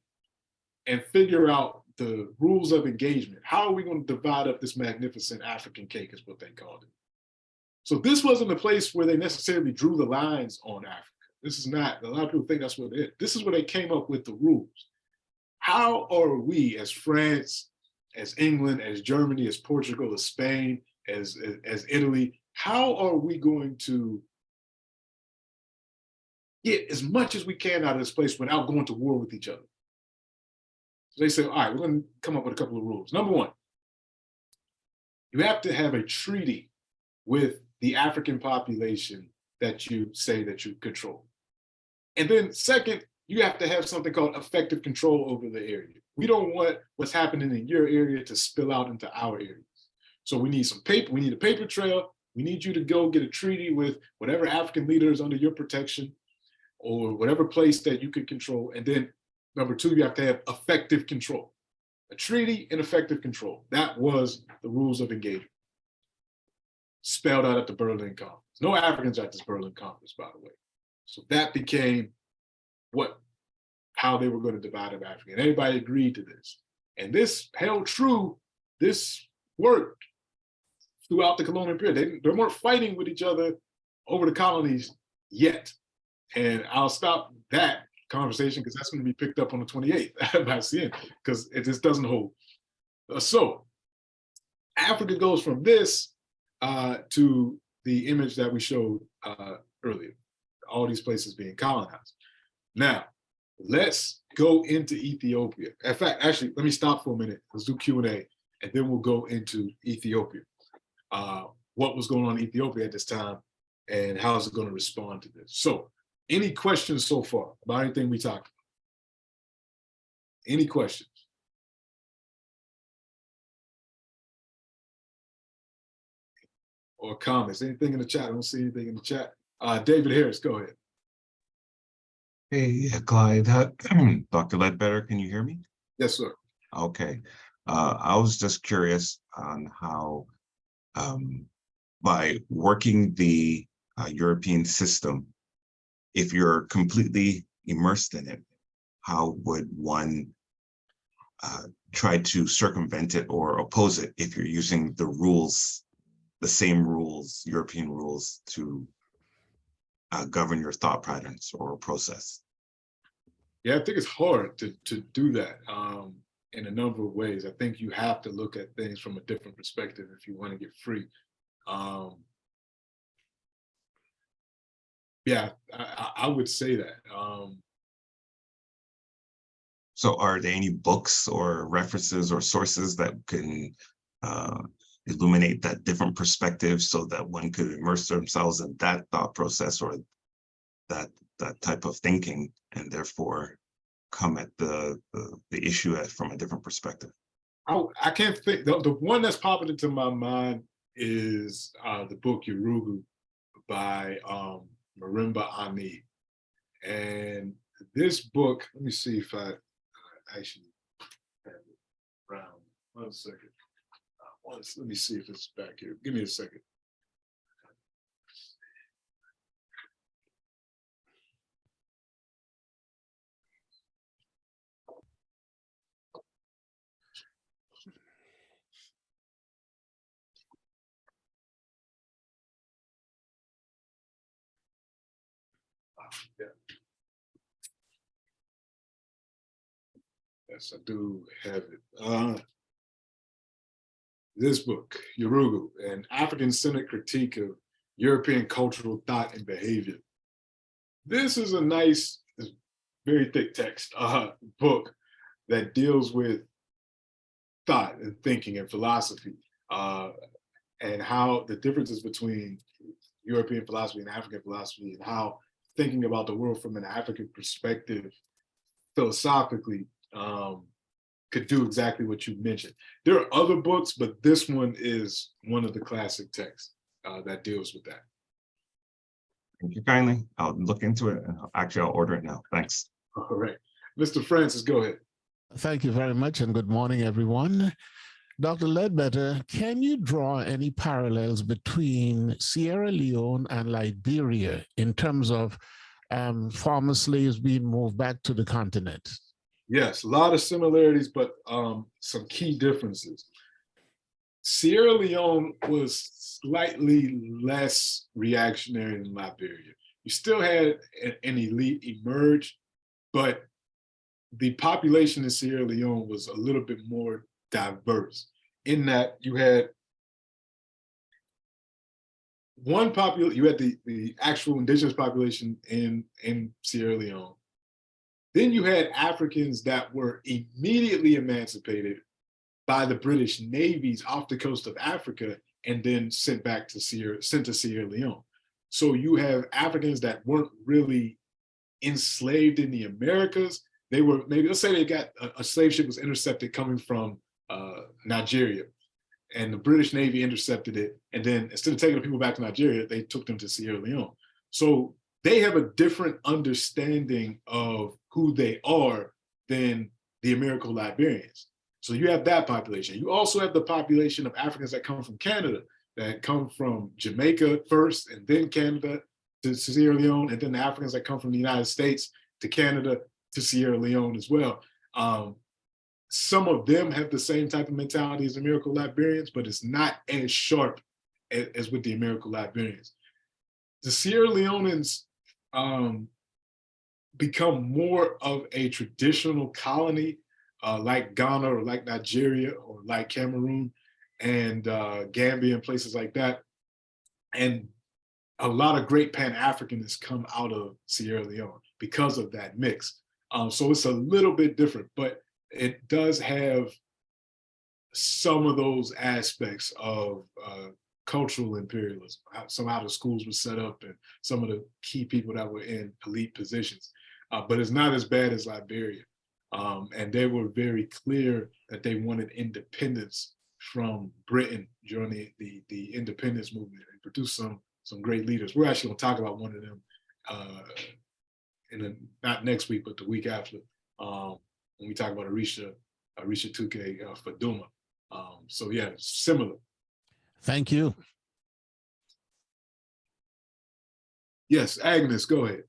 and figure out the rules of engagement. How are we going to divide up this magnificent African cake is what they called it. So this wasn't a place where they necessarily drew the lines on Africa. This is not, a lot of people think that's what it is. This is where they came up with the rules. How are we as France, as England, as Germany, as Portugal, as Spain, as Italy, how are we going to get as much as we can out of this place without going to war with each other? So they say, all right, we're going to come up with a couple of rules. Number one, you have to have a treaty with the African population that you say that you control. And then second, you have to have something called effective control over the area. We don't want what's happening in your area to spill out into our areas. So we need some paper, we need a paper trail. We need you to go get a treaty with whatever African leader is under your protection or whatever place that you can control. And then number two, you have to have effective control. A treaty and effective control. That was the rules of engagement. Spelled out at the Berlin Conference. No Africans at this Berlin Conference, by the way. So that became how they were going to divide up Africa. And everybody agreed to this. And this held true, this worked throughout the colonial period. They weren't fighting with each other over the colonies yet. And I'll stop that conversation because that's going to be picked up on the 28th by CN because it just doesn't hold. So Africa goes from this to the image that we showed earlier, all these places being colonized. Now, let's go into Ethiopia. In fact, actually, let me stop for a minute. Let's do Q&A, and then we'll go into Ethiopia. What was going on in Ethiopia at this time, and how is it going to respond to this? So, any questions so far about anything we talked about? Any questions? Or comments? Anything in the chat? I don't see anything in the chat. David Harris, go ahead. Hey, Clyde. Dr. Ledbetter, can you hear me? Yes, sir. Okay. I was just curious on how, by working the European system, if you're completely immersed in it, how would one try to circumvent it or oppose it if you're using the rules, the same rules, European rules, to govern your thought patterns or process? Yeah, I think it's hard to do that in a number of ways. I think you have to look at things from a different perspective if you want to get free. Yeah, I would say that. So are there any books or references or sources that can illuminate that different perspective so that one could immerse themselves in that thought process or that type of thinking, and therefore come at the issue from a different perspective? I can't think. The one that's popping into my mind is the book Yurugu by Marimba Ani. And this book, let me see if I actually have it around. 1 second. Let me see if it's back here. Give me a second. Yeah. Yes, I do have it. This book, Yurugu, an African-centered critique of European cultural thought and behavior. This is a nice, very thick text book that deals with thought and thinking and philosophy, and how the differences between European philosophy and African philosophy, and how thinking about the world from an African perspective philosophically could do exactly what you mentioned. There are other books, but this one is one of the classic texts that deals with that. Thank you kindly. I'll look into it, and I'll order it now. Thanks. All right. Mr. Francis, go ahead. Thank you very much, and good morning, everyone. Dr. Ledbetter, can you draw any parallels between Sierra Leone and Liberia in terms of former slaves being moved back to the continent? Yes, a lot of similarities, but some key differences. Sierra Leone was slightly less reactionary than Liberia. You still had an elite emerge, but the population in Sierra Leone was a little bit more diverse in that you had you had the actual indigenous population in Sierra Leone. Then you had Africans that were immediately emancipated by the British navies off the coast of Africa and then sent to Sierra Leone. So you have Africans that weren't really enslaved in the Americas. They were maybe, let's say they got a slave ship was intercepted coming from Nigeria, and the British Navy intercepted it. And then instead of taking the people back to Nigeria, they took them to Sierra Leone. So they have a different understanding of who they are than the Americo-Liberians. So you have that population. You also have the population of Africans that come from Canada, that come from Jamaica first, and then Canada to Sierra Leone, and then the Africans that come from the United States to Canada to Sierra Leone as well. Some of them have the same type of mentality as Americo-Liberians, but it's not as sharp as with the Americo-Liberians. The Sierra Leoneans become more of a traditional colony, like Ghana or like Nigeria or like Cameroon and Gambia and places like that. And a lot of great Pan-Africanists come out of Sierra Leone because of that mix. So it's a little bit different, but it does have some of those aspects of cultural imperialism, somehow the schools were set up and some of the key people that were in elite positions. But it's not as bad as Liberia. And they were very clear that they wanted independence from Britain during the independence movement, and produced some great leaders. We're actually going to talk about one of them not next week, but the week after, when we talk about Arisha Tuke Faduma. So yeah, similar. Thank you. Yes, Agnes, go ahead.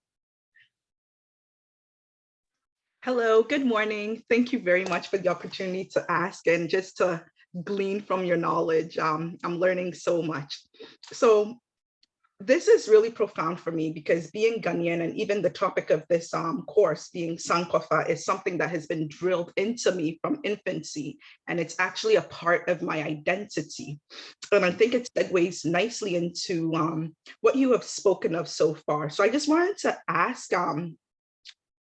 Hello, good morning. Thank you very much for the opportunity to ask and just to glean from your knowledge. I'm learning so much. So this is really profound for me because being Ghanaian, and even the topic of this course being Sankofa, is something that has been drilled into me from infancy, and it's actually a part of my identity. And I think it segues nicely into what you have spoken of so far. So I just wanted to ask,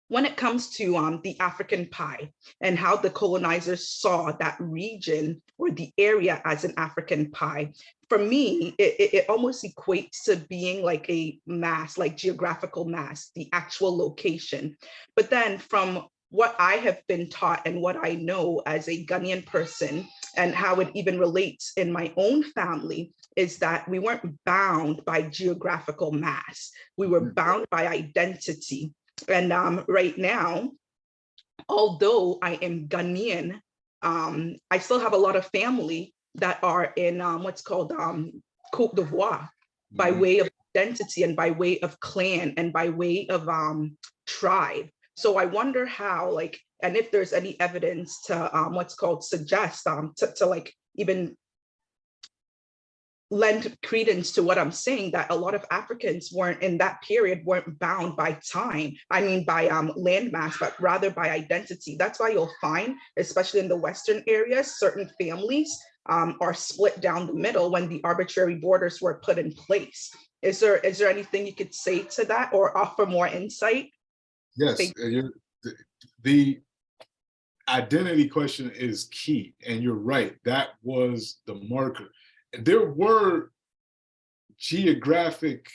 when it comes to the African pie and how the colonizers saw that region or the area as an African pie, for me, it almost equates to being like a mass, like geographical mass, the actual location. But then from what I have been taught and what I know as a Ghanaian person and how it even relates in my own family is that we weren't bound by geographical mass. We were bound by identity. And right now, although I am Ghanaian, I still have a lot of family that are in what's called Côte d'Ivoire by way of identity and by way of clan and by way of tribe. So I wonder how, like, and if there's any evidence to what's called suggest to like even lend credence to what I'm saying, that a lot of Africans weren't in that period, weren't bound by time. I mean, by landmass, but rather by identity. That's why you'll find, especially in the Western areas, certain families are split down the middle when the arbitrary borders were put in place. Is there anything you could say to that or offer more insight? Yes, the identity question is key, and you're right, that was the marker. There were geographic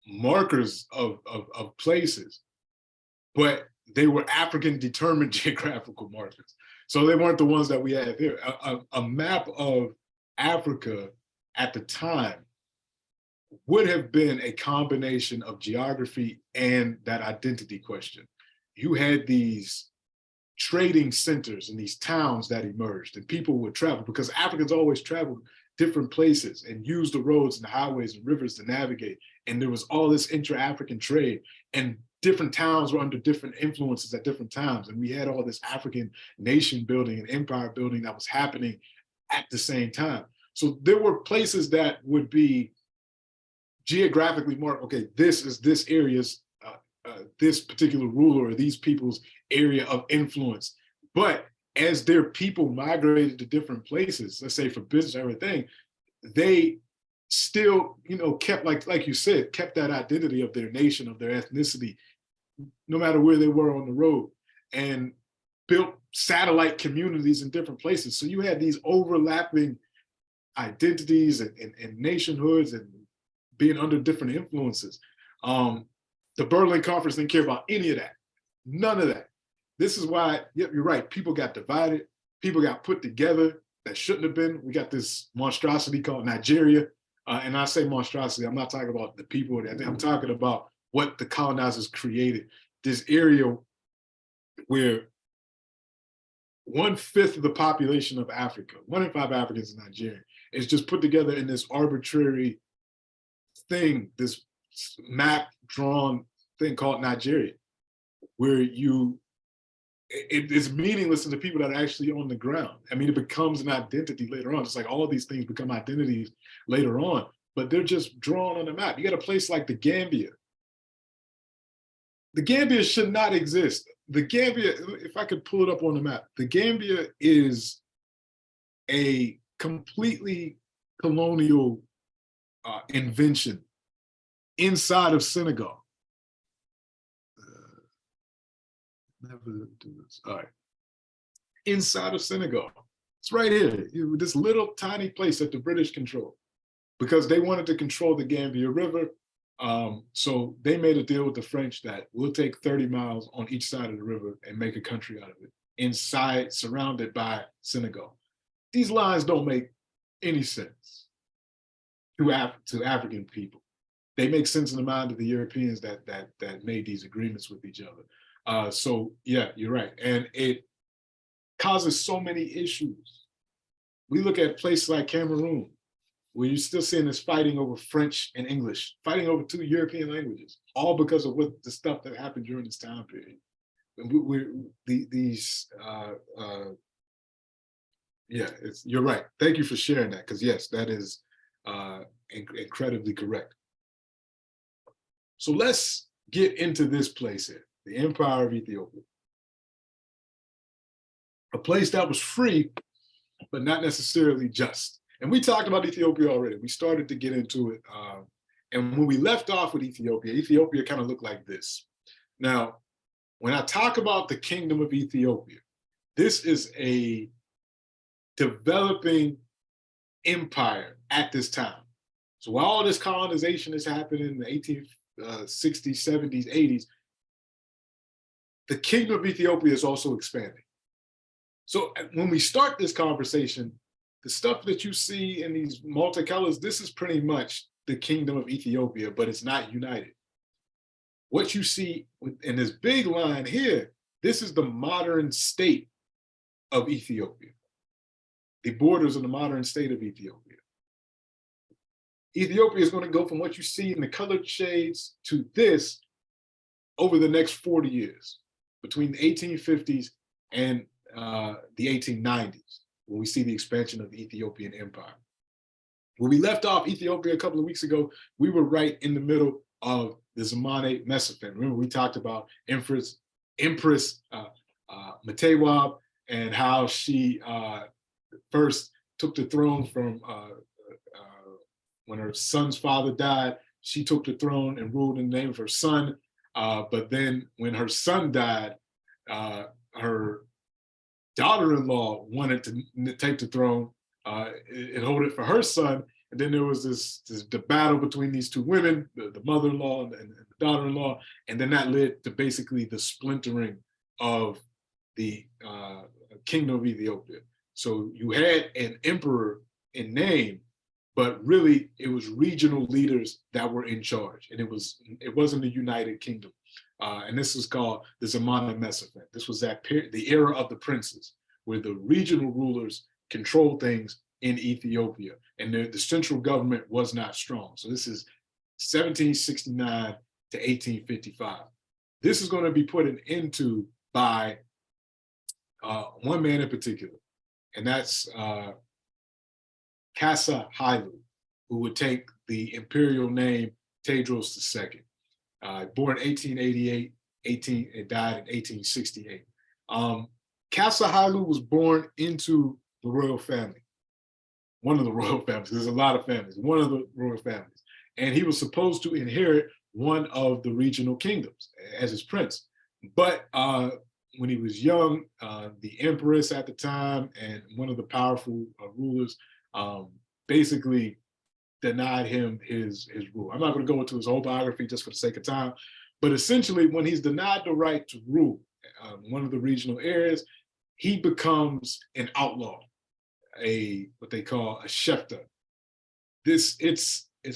markers of places, but they were African determined geographical markers. So they weren't the ones that we have here. A map of Africa at the time would have been a combination of geography and that identity question. You had these trading centers and these towns that emerged, and people would travel because Africans always traveled different places and used the roads and the highways and rivers to navigate. And there was all this intra-African trade, and different towns were under different influences at different times. And we had all this African nation building and empire building that was happening at the same time. So there were places that would be geographically marked, okay, this is this area's, this particular ruler or these people's area of influence. But as their people migrated to different places, let's say for business, everything, they still, kept, like you said, kept that identity of their nation, of their ethnicity, no matter where they were on the road, and built satellite communities in different places. So you had these overlapping identities and nationhoods and being under different influences. The Berlin Conference didn't care about any of that, none of that. This is why, yep, you're right, people got divided, people got put together that shouldn't have been. We got this monstrosity called Nigeria. And I say monstrosity, I'm not talking about the people, I'm talking about what the colonizers created. This area where 1/5 of the population of Africa, 1 in 5 Africans in Nigeria, is just put together in this arbitrary thing, this map drawn thing called Nigeria, where it is meaningless to the people that are actually on the ground. I mean, it becomes an identity later on. It's like all these things become identities later on, but they're just drawn on the map. You got a place like the Gambia. The Gambia should not exist. The Gambia, if I could pull it up on the map, the Gambia is a completely colonial invention inside of Senegal. Never do this. All right. Inside of Senegal. It's right here, this little tiny place that the British control, because they wanted to control the Gambia River. So they made a deal with the French that we'll take 30 miles on each side of the river and make a country out of it, inside, surrounded by Senegal. These lines don't make any sense to African people. They make sense in the mind of the Europeans that made these agreements with each other. So yeah, you're right. And it causes so many issues. We look at places like Cameroon, where you're still seeing this fighting over French and English, fighting over two European languages, all because of what the stuff that happened during this time period. Yeah, you're right. Thank you for sharing that, because yes, that is incredibly correct. So let's get into this place here, the Empire of Ethiopia. A place that was free, but not necessarily just. And we talked about Ethiopia already. We started to get into it. And when we left off with Ethiopia, Ethiopia kind of looked like this. Now, when I talk about the Kingdom of Ethiopia, this is a developing empire at this time. So while all this colonization is happening in the 1860s, 70s, 80s, the Kingdom of Ethiopia is also expanding. So when we start this conversation, the stuff that you see in these multicolors, this is pretty much the Kingdom of Ethiopia, but it's not united. What you see in this big line here, this is the modern state of Ethiopia, the borders of the modern state of Ethiopia. Ethiopia is going to go from what you see in the colored shades to this over the next 40 years, between the 1850s and the 1890s, when we see the expansion of the Ethiopian empire. When we left off Ethiopia a couple of weeks ago, we were right in the middle of the Zamane Mesafint. Remember, we talked about Empress Mtewab and how she first took the throne from when her son's father died. She took the throne and ruled in the name of her son. But then when her son died, her daughter-in-law wanted to take the throne and hold it for her son. And then there was this battle between these two women, the mother-in-law and the daughter-in-law. And then that led to basically the splintering of the Kingdom of Ethiopia. So you had an emperor in name, but really it was regional leaders that were in charge. And it wasn't a united kingdom. And this is called the Zamane Mesafint. This was the era of the princes, where the regional rulers controlled things in Ethiopia, and the central government was not strong. So this is 1769 to 1855. This is going to be put an end to by one man in particular, and that's Kasa Haile, who would take the imperial name Tewodros II. Born 1888, and died in 1868. Kasa Haile was born into the royal family. One of the royal families, there's a lot of families, one of the royal families. And he was supposed to inherit one of the regional kingdoms as his prince. But when he was young, the empress at the time and one of the powerful rulers basically denied him his rule. I'm not going to go into his whole biography just for the sake of time, but essentially when he's denied the right to rule one of the regional areas, he becomes an outlaw, what they call a shefta. It's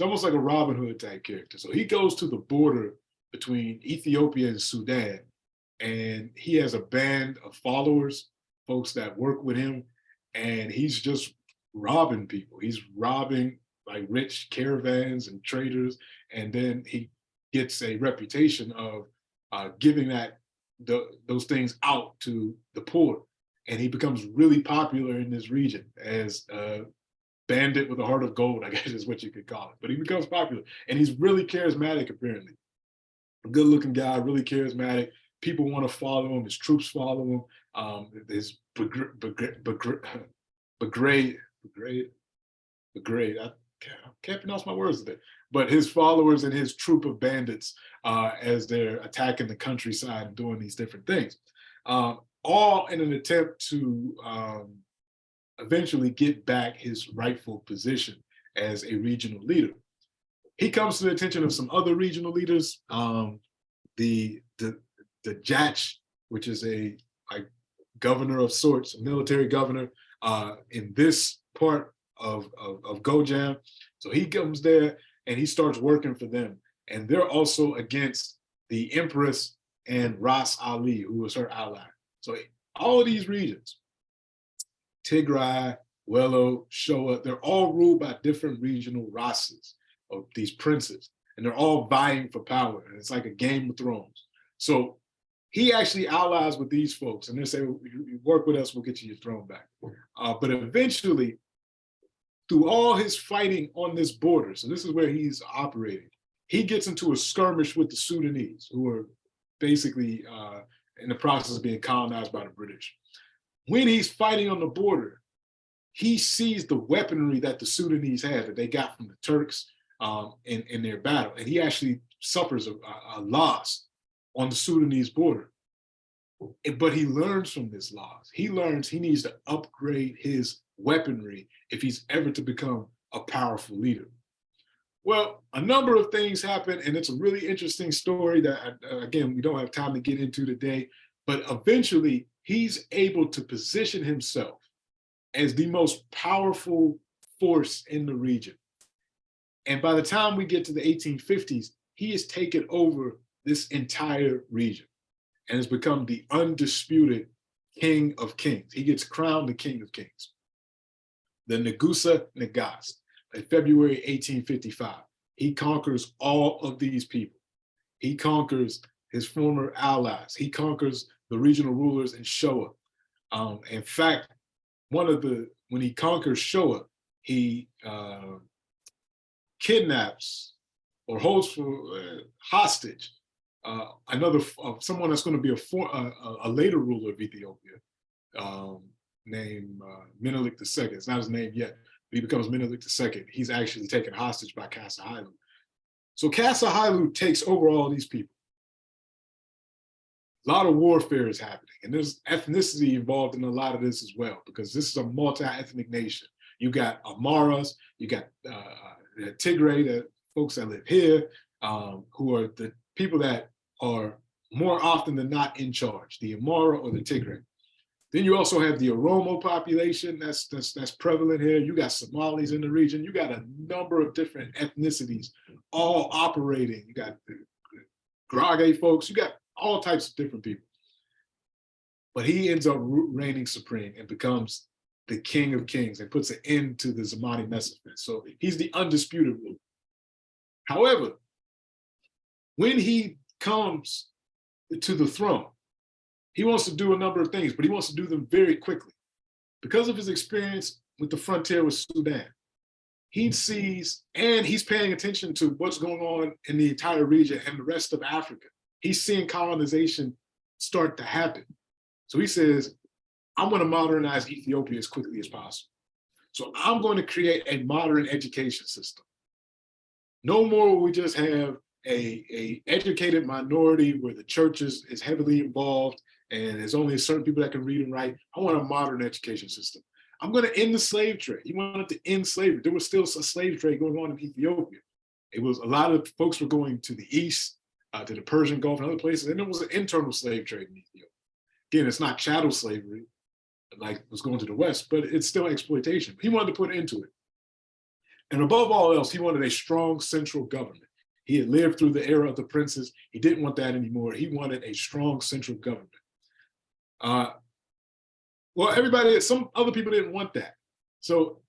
almost like a Robin Hood type character. So he goes to the border between Ethiopia and Sudan, and he has a band of followers, folks that work with him, and he's just robbing people. He's robbing like rich caravans and traders, and then he gets a reputation of giving those things out to the poor, and he becomes really popular in this region as a bandit with a heart of gold, I guess is what you could call it. But he becomes popular, and he's really charismatic apparently. A good-looking guy, really charismatic. People want to follow him. His troops follow him. His I can't pronounce my words today, but his followers and his troop of bandits as they're attacking the countryside and doing these different things, all in an attempt to eventually get back his rightful position as a regional leader. He comes to the attention of some other regional leaders. The Jach, which is a governor of sorts, a military governor in this part of Gojam. So he comes there and he starts working for them. And they're also against the Empress and Ras Ali, who was her ally. So all of these regions, Tigray, Wello, Shoa, they're all ruled by different regional Rases of these princes, and they're all vying for power. And it's like a Game of Thrones. So he actually allies with these folks, and they say, you work with us, we'll get you your throne back. But eventually, through all his fighting on this border, so this is where he's operating, he gets into a skirmish with the Sudanese, who are basically in the process of being colonized by the British. When he's fighting on the border, he sees the weaponry that the Sudanese had that they got from the Turks in their battle. And he actually suffers a loss on the Sudanese border. But he learns from this loss. He learns he needs to upgrade his weaponry if he's ever to become a powerful leader. Well, a number of things happen, and it's a really interesting story that, again, we don't have time to get into today, but eventually he's able to position himself as the most powerful force in the region. And by the time we get to the 1850s, he has taken over this entire region and has become the undisputed king of kings. He gets crowned the king of kings. The Negusa Nagast, in February 1855, he conquers all of these people. He conquers his former allies. He conquers the regional rulers in Shoa. In fact, when he conquers Shoa, he kidnaps or holds for hostage someone that's going to be a later ruler of Ethiopia, named Menelik II. It's not his name yet, but he becomes Menelik II. He's actually taken hostage by Kasa Haile. So Kasa Haile takes over all these people. A lot of warfare is happening, and there's ethnicity involved in a lot of this as well, because this is a multi-ethnic nation. You got Amaras, you got Tigray, the folks that live here, who are the people that are more often than not in charge, the Amara or the Tigray. Then you also have the Oromo population that's prevalent here. You got Somalis in the region. You got a number of different ethnicities all operating. You got the Grage folks. You got all types of different people. But he ends up reigning supreme and becomes the king of kings and puts an end to the Zamani Mesafint. So he's the undisputed ruler. However, when he comes to the throne, he wants to do a number of things, but he wants to do them very quickly. Because of his experience with the frontier with Sudan, he sees, and he's paying attention to what's going on in the entire region and the rest of Africa. He's seeing colonization start to happen. So he says, I'm going to modernize Ethiopia as quickly as possible. So I'm going to create a modern education system. No more will we just have a educated minority where the church is heavily involved and there's only certain people that can read and write. I want a modern education system. I'm going to end the slave trade. He wanted to end slavery. There was still a slave trade going on in Ethiopia. It was a lot of folks were going to the east, to the Persian Gulf and other places, and there was an internal slave trade in Ethiopia. Again, it's not chattel slavery like was going to the west, but it's still exploitation. He wanted to put an end to it. And above all else, he wanted a strong central government. He had lived through the era of the princes. He didn't want that anymore. He wanted a strong central government. Well, some other people didn't want that. So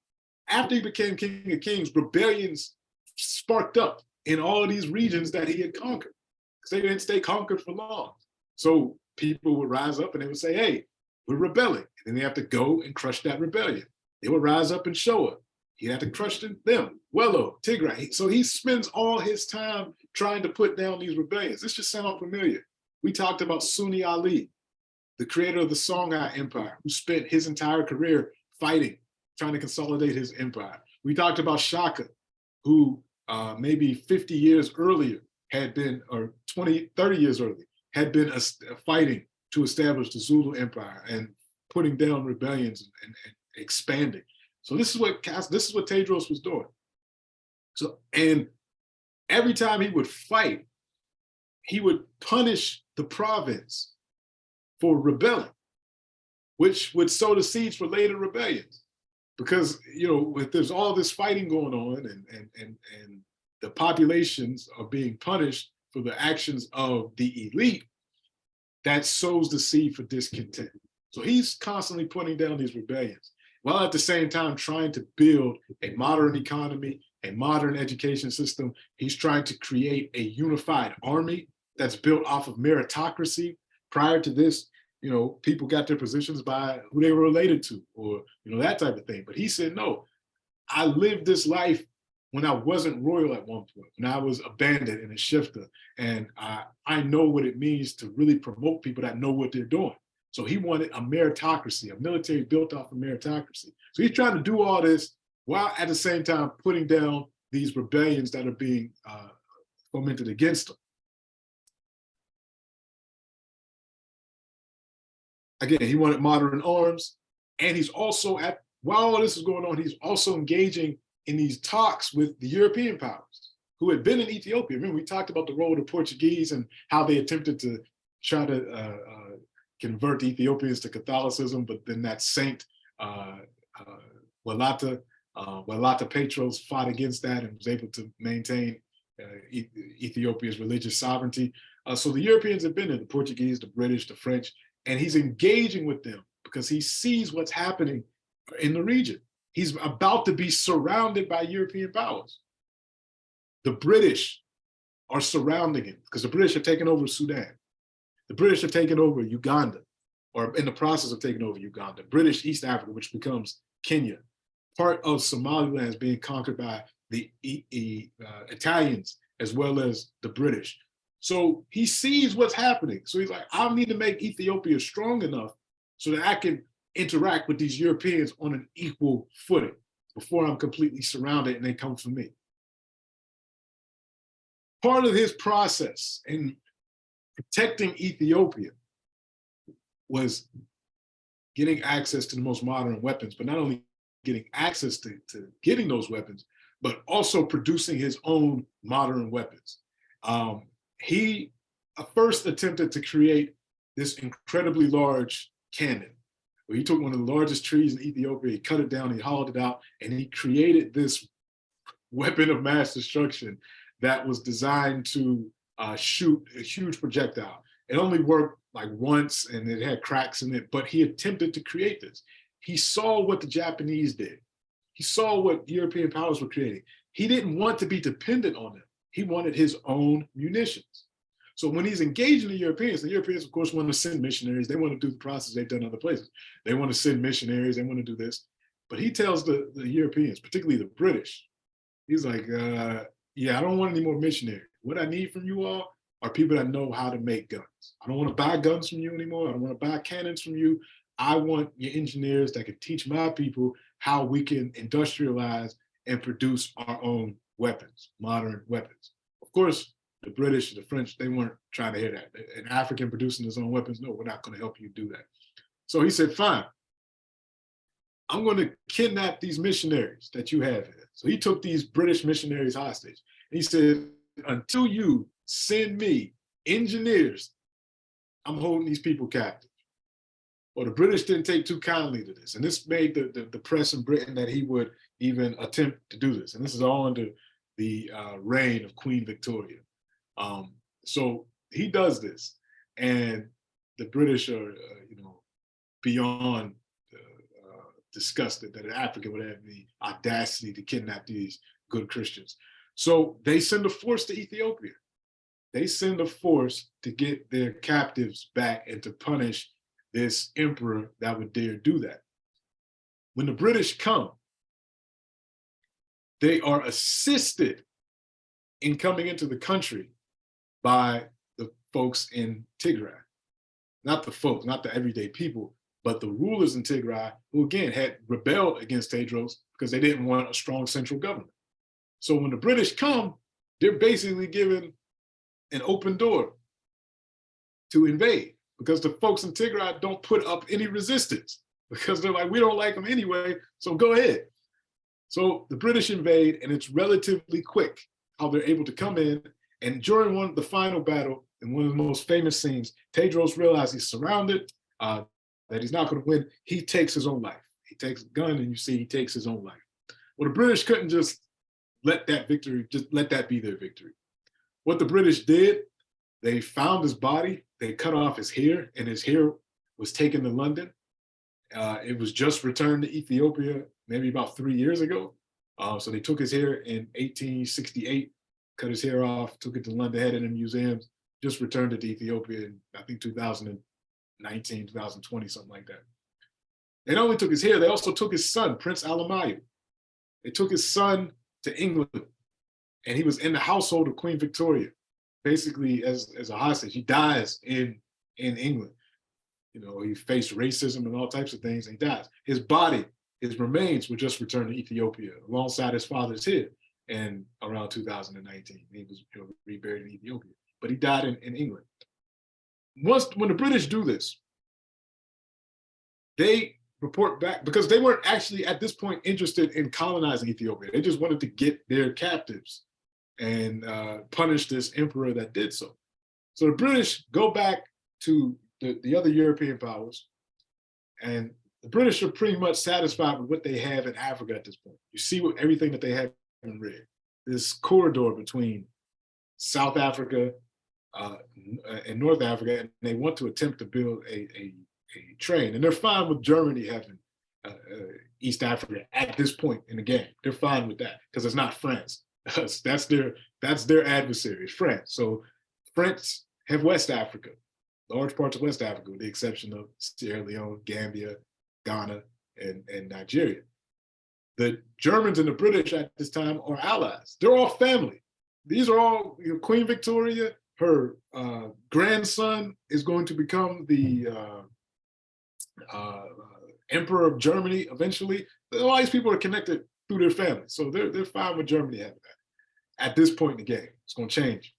after he became king of kings, rebellions sparked up in all of these regions that he had conquered, because they didn't stay conquered for long. So people would rise up and they would say, hey, we're rebelling. And then they have to go and crush that rebellion. They would rise up and show up. He'd have to crush them, Wello, Tigray. So he spends all his time trying to put down these rebellions. This just sounds familiar. We talked about Sunni Ali, the creator of the Songhai Empire, who spent his entire career fighting, trying to consolidate his empire. We talked about Shaka, who maybe 50 years earlier had been, or 20, 30 years earlier, had been fighting to establish the Zulu Empire and putting down rebellions expanding. So this is what Tedros was doing. So, and every time he would fight, he would punish the province for rebelling, which would sow the seeds for later rebellions. Because, you know, if there's all this fighting going on and the populations are being punished for the actions of the elite, that sows the seed for discontent. So he's constantly putting down these rebellions, while at the same time trying to build a modern economy, a modern education system. He's trying to create a unified army that's built off of meritocracy. Prior to this, you know, people got their positions by who they were related to, or, you know, that type of thing. But he said, no, I lived this life when I wasn't royal at one point, when I was a bandit and a shifter. And I know what it means to really promote people that know what they're doing. So he wanted a meritocracy, a military built off of meritocracy. So he's trying to do all this while at the same time putting down these rebellions that are being fomented against him. Again, he wanted modern arms, and he's also while all this is going on, he's also engaging in these talks with the European powers who had been in Ethiopia. Remember, we talked about the role of the Portuguese and how they attempted to try to convert Ethiopians to Catholicism, but then that saint, Walata Petros, fought against that and was able to maintain Ethiopia's religious sovereignty. So the Europeans have been there, the Portuguese, the British, the French, and he's engaging with them because he sees what's happening in the region. He's about to be surrounded by European powers. The British are surrounding him because the British have taken over Sudan. The British have taken over Uganda, or in the process of taking over Uganda. British East Africa, which becomes Kenya. Part of Somaliland is being conquered by the Italians as well as the British. So he sees what's happening. So he's like, I need to make Ethiopia strong enough so that I can interact with these Europeans on an equal footing before I'm completely surrounded and they come for me. Part of his process in protecting Ethiopia was getting access to the most modern weapons, but not only getting access to getting those weapons, but also producing his own modern weapons. He first attempted to create this incredibly large cannon. Where he took one of the largest trees in Ethiopia, he cut it down, he hollowed it out, and he created this weapon of mass destruction that was designed to shoot a huge projectile. It only worked like once and it had cracks in it, but he attempted to create this. He saw what the Japanese did. He saw what European powers were creating. He didn't want to be dependent on them. He wanted his own munitions. So when he's engaging the Europeans, of course, want to send missionaries. They want to do the process they've done other places. They want to send missionaries. They want to do this. But he tells the Europeans, particularly the British, he's like, yeah, I don't want any more missionaries. What I need from you all are people that know how to make guns. I don't want to buy guns from you anymore. I don't want to buy cannons from you. I want your engineers that can teach my people how we can industrialize and produce our own weapons, modern weapons. Of course, the British, the French, they weren't trying to hear that. An African producing his own weapons, no, we're not going to help you do that. So he said, fine, I'm going to kidnap these missionaries that you have here. So he took these British missionaries hostage. He said, until you send me engineers, I'm holding these people captive. Well, the British didn't take too kindly to this. And this made the press in Britain that he would even attempt to do this. And this is all under the reign of Queen Victoria. So he does this, and the British are, beyond disgusted that an African would have the audacity to kidnap these good Christians. So they send a force to Ethiopia. They send a force to get their captives back and to punish this emperor that would dare do that. When the British come, they are assisted in coming into the country by the folks in Tigray. Not the folks, not the everyday people, but the rulers in Tigray, who again had rebelled against Tedros because they didn't want a strong central government. So when the British come, they're basically given an open door to invade because the folks in Tigray don't put up any resistance. because they're like, we don't like them anyway, so go ahead. So the British invade, and it's relatively quick how they're able to come in. And during the final battle, in one of the most famous scenes, Tewodros realizes he's surrounded, that he's not going to win. He takes his own life. He takes a gun, and you see he takes his own life. Well, the British couldn't just let that be their victory. What the British did, they found his body, they cut off his hair, and his hair was taken to London. It was just returned to Ethiopia maybe about 3 years ago. So they took his hair in 1868, cut his hair off, took it to London, had it in museums, just returned it to Ethiopia in, I think, 2019, 2020, something like that. They not only took his hair, they also took his son, Prince Alamayu. They took his son to England, and he was in the household of Queen Victoria, basically as a hostage. He dies in England. You know, he faced racism and all types of things, and he dies. His body, his remains were just returned to Ethiopia alongside his father's head in around 2019. He was reburied in Ethiopia, but he died in England. When the British do this, they report back, because they weren't actually at this point interested in colonizing Ethiopia. They just wanted to get their captives and punish this emperor that did so. So the British go back to the other European powers, and the British are pretty much satisfied with what they have in Africa at this point. You see everything that they have in red. This corridor between South Africa and North Africa, and they want to attempt to build a train. And they're fine with Germany having East Africa at this point in the game. They're fine with that because it's not France. That's their adversary, France. So French have West Africa, large parts of West Africa, with the exception of Sierra Leone, Gambia, Ghana, and Nigeria. The Germans and the British at this time are allies. They're all family. These are all, Queen Victoria, her grandson is going to become the Emperor of Germany eventually. All these people are connected through their family. So they're fine with Germany having that. At this point in the game, it's going to change.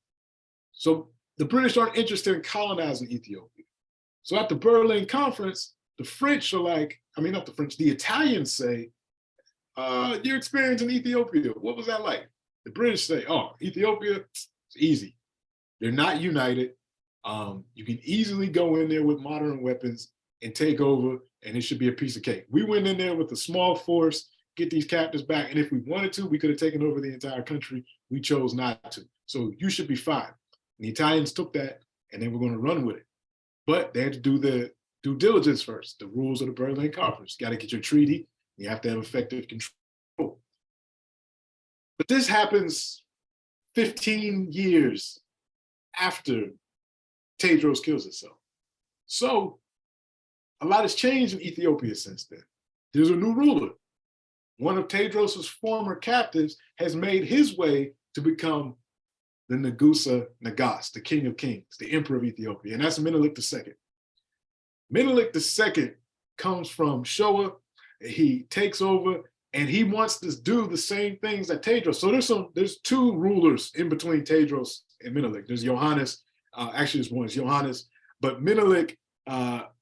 So the British aren't interested in colonizing Ethiopia. So at the Berlin Conference, the French are like, not the French, the Italians say, your experience in Ethiopia, what was that like? The British say, oh, Ethiopia, it's easy. They're not united. You can easily go in there with modern weapons and take over, and it should be a piece of cake. We went in there with a small force, get these captives back, and if we wanted to, we could have taken over the entire country. We chose not to. So you should be fine. And the Italians took that, and they were going to run with it. But they had to do the due diligence first, the rules of the Berlin Conference. You got to get your treaty. You have to have effective control. But this happens 15 years after Tewodros kills himself. So a lot has changed in Ethiopia since then. There's a new ruler. One of Tewodros's former captives has made his way to become the Negusa Negas, the King of Kings, the Emperor of Ethiopia, and that's Menelik II. Menelik II comes from Showa. He takes over, and he wants to do the same things that Tewodros. So there's two rulers in between Tewodros and Menelik. There's Johannes. Actually, there's one. It's Johannes, but Menelik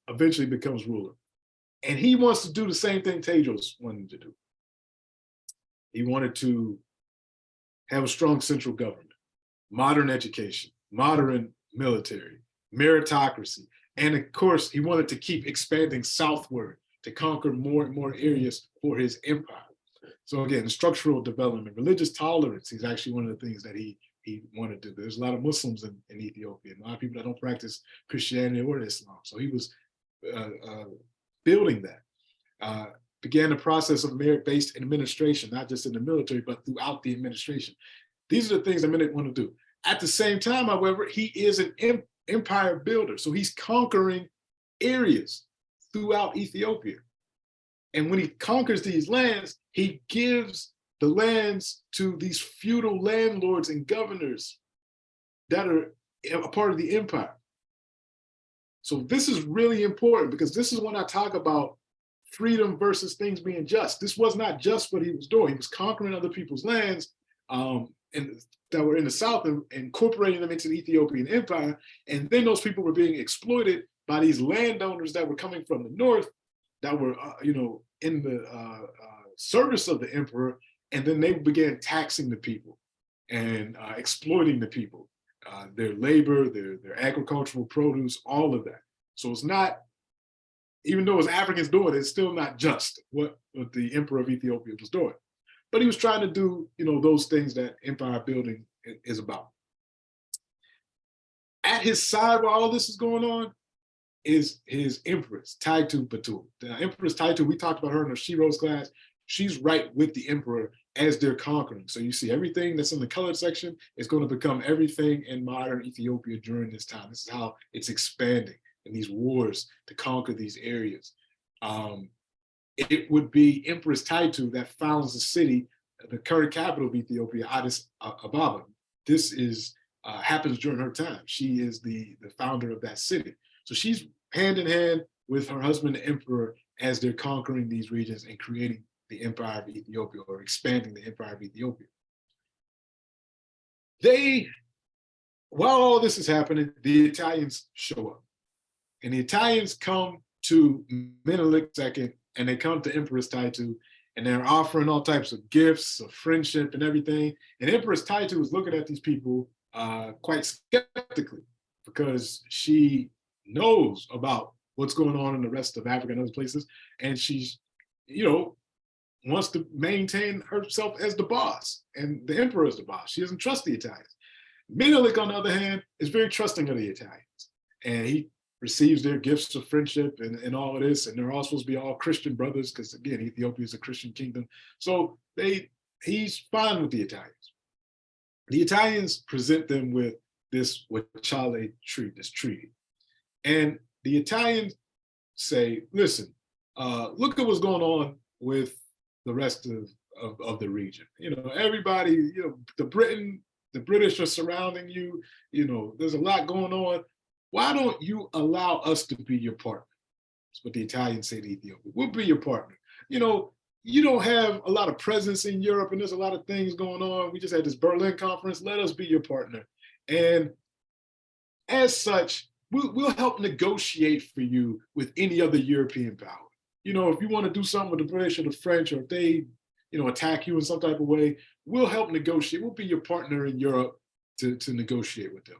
eventually becomes ruler, and he wants to do the same thing Tewodros wanted to do. He wanted to have a strong central government, modern education, modern military, meritocracy, and of course, he wanted to keep expanding southward to conquer more and more areas for his empire. So again, structural development, religious tolerance is actually one of the things that he wanted to do. There's a lot of Muslims in Ethiopia, a lot of people that don't practice Christianity or Islam. So he was building that. Began the process of merit-based administration, not just in the military, but throughout the administration. These are the things that Menelik want to do. At the same time, however, he is an empire builder. So he's conquering areas throughout Ethiopia. And when he conquers these lands, he gives the lands to these feudal landlords and governors that are a part of the empire. So this is really important, because this is when I talk about freedom versus things being just. This was not just what he was doing. He was conquering other people's lands and that were in the south and incorporating them into the Ethiopian empire. And then those people were being exploited by these landowners that were coming from the north that were, in the service of the emperor, and then they began taxing the people and exploiting the people, their labor, their agricultural produce, all of that. So it's not, even though it's Africans doing it, it's still not just what the emperor of Ethiopia was doing. But he was trying to do, those things that empire building is about. At his side while all this is going on is his empress, Taitu Batul. The Empress Taitu, we talked about her in our Shiro's class. She's right with the emperor as they're conquering. So you see everything that's in the colored section is going to become everything in modern Ethiopia during this time. This is how it's expanding in these wars to conquer these areas. It would be Empress Taitu that founds the city, the current capital of Ethiopia, Addis Ababa. This is happens during her time. She is the founder of that city. So she's hand in hand with her husband, the emperor, as they're conquering these regions and creating the empire of Ethiopia, or expanding the empire of Ethiopia. While all this is happening, the Italians show up. And the Italians come to Menelik II, and they come to Empress Taitu, and they're offering all types of gifts of friendship and everything. And Empress Taitu is looking at these people quite skeptically, because she knows about what's going on in the rest of Africa and other places. And she's, wants to maintain herself as the boss, and the emperor is the boss. She doesn't trust the Italians. Menelik, on the other hand, is very trusting of the Italians, and he receives their gifts of friendship and all of this, and they're all supposed to be all Christian brothers, because again, Ethiopia is a Christian kingdom. So he's fine with the Italians. The Italians present them with this Wuchale treaty, this treaty. And the Italians say, listen, look at what's going on with the rest of the region. Everybody, the British are surrounding you, there's a lot going on. Why don't you allow us to be your partner? That's what the Italians say to Ethiopia. We'll be your partner. You don't have a lot of presence in Europe, and there's a lot of things going on. We just had this Berlin conference. Let us be your partner. And as such, we'll help negotiate for you with any other European power. If you want to do something with the British or the French, or if they, attack you in some type of way, we'll help negotiate. We'll be your partner in Europe to negotiate with them.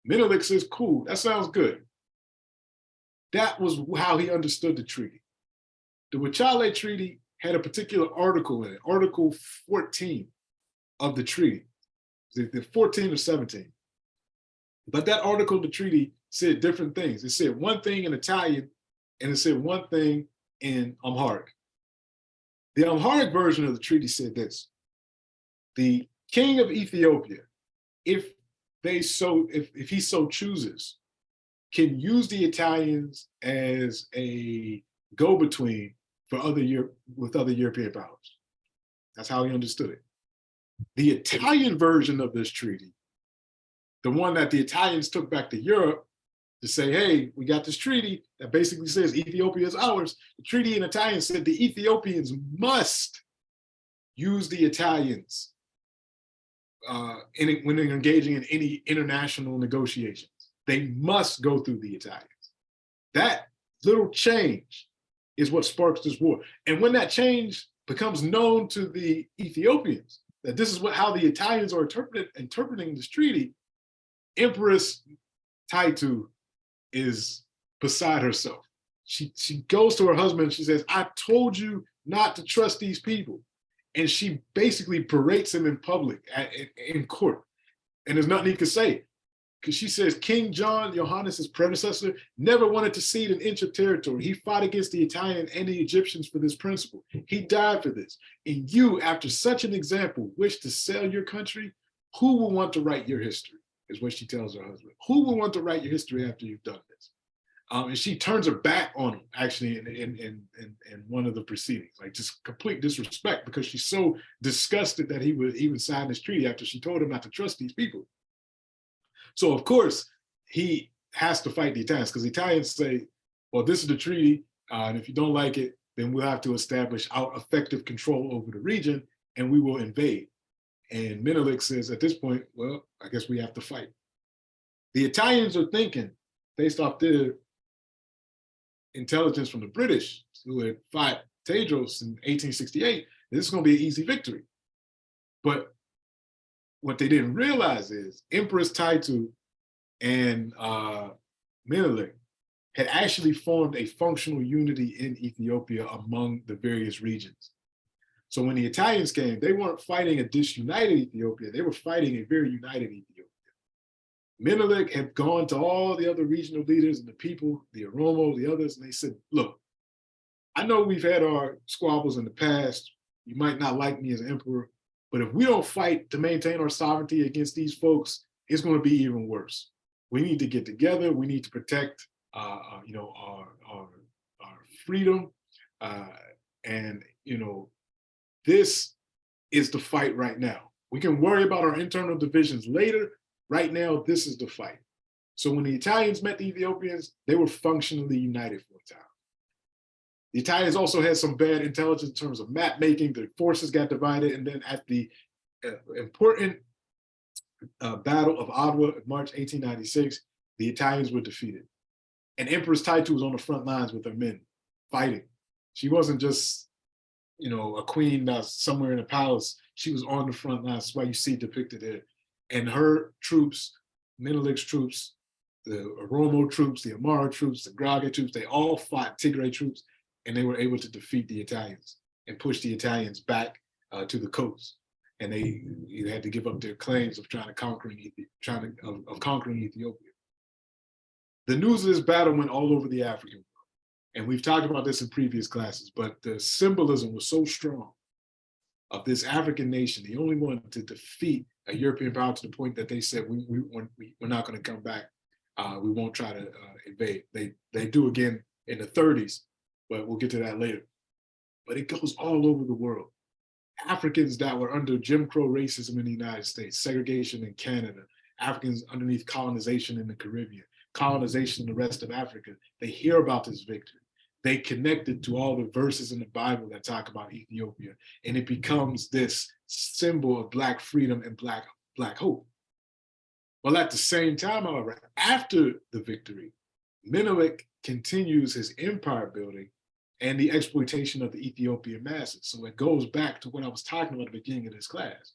Menelik says, cool, that sounds good. That was how he understood the treaty. The Wuchale Treaty had a particular article in it, Article 14 of the treaty, the 14 or 17. But that article of the treaty said different things. It said one thing in Italian, and it said one thing in Amharic. The Amharic version of the treaty said this: the king of Ethiopia, if he so chooses, can use the Italians as a go-between with other European powers. That's how he understood it. The Italian version of this treaty, the one that the Italians took back to Europe to say, hey, we got this treaty that basically says Ethiopia is ours. The treaty in Italian said the Ethiopians must use the Italians when they're engaging in any international negotiations. They must go through the Italians. That little change is what sparks this war. And when that change becomes known to the Ethiopians, that this is how the Italians are interpreting this treaty, Empress Taitu is beside herself. She goes to her husband and she says, I told you not to trust these people. And she basically berates him in public, in court. And there's nothing he could say. Because she says, King John, Johannes' predecessor, never wanted to cede an inch of territory. He fought against the Italian and the Egyptians for this principle. He died for this. And you, after such an example, wish to sell your country? Who will want to write your history? Is what she tells her husband. Who will want to write your history after you've done this? And she turns her back on him, actually, in one of the proceedings, like just complete disrespect, because she's so disgusted that he would even sign this treaty after she told him not to trust these people. So, of course, he has to fight the Italians, because the Italians say, well, this is the treaty, and if you don't like it, then we'll have to establish our effective control over the region, and we will invade. And Menelik says at this point, well, I guess we have to fight. The Italians are thinking, based off their intelligence from the British, who had fought Tedros in 1868, this is going to be an easy victory. But what they didn't realize is Empress Taitu and Menelik had actually formed a functional unity in Ethiopia among the various regions. So when the Italians came, they weren't fighting a disunited Ethiopia, they were fighting a very united Ethiopia. Menelik had gone to all the other regional leaders and the people, the Oromo, the others, and they said, look, I know we've had our squabbles in the past. You might not like me as emperor, but if we don't fight to maintain our sovereignty against these folks, it's going to be even worse. We need to get together. We need to protect, our freedom, and this is the fight right now. We can worry about our internal divisions later. Right now, this is the fight. So when the Italians met the Ethiopians, they were functionally united for a time. The Italians also had some bad intelligence in terms of map making. The forces got divided. And then at the important Battle of Adwa in March 1896, the Italians were defeated. And Empress Taitu was on the front lines with her men fighting. She wasn't just, a queen that's somewhere in a palace. She was on the front lines. That's why you see depicted there. And her troops, Menelik's troops, the Oromo troops, the Amara troops, the Grage troops, they all fought Tigray troops, and they were able to defeat the Italians and push the Italians back to the coast. And they had to give up their claims of conquering Ethiopia. The news of this battle went all over the African world. And we've talked about this in previous classes, but the symbolism was so strong of this African nation, the only one to defeat a European power to the point that they said, we're not going to come back. We won't try to invade. They do again in the 30s, but we'll get to that later. But it goes all over the world. Africans that were under Jim Crow racism in the United States, segregation in Canada, Africans underneath colonization in the Caribbean, colonization in the rest of Africa, they hear about this victory. They connected to all the verses in the Bible that talk about Ethiopia, and it becomes this symbol of Black freedom and Black hope. Well, at the same time, however, after the victory, Menelik continues his empire building and the exploitation of the Ethiopian masses. So it goes back to what I was talking about at the beginning of this class.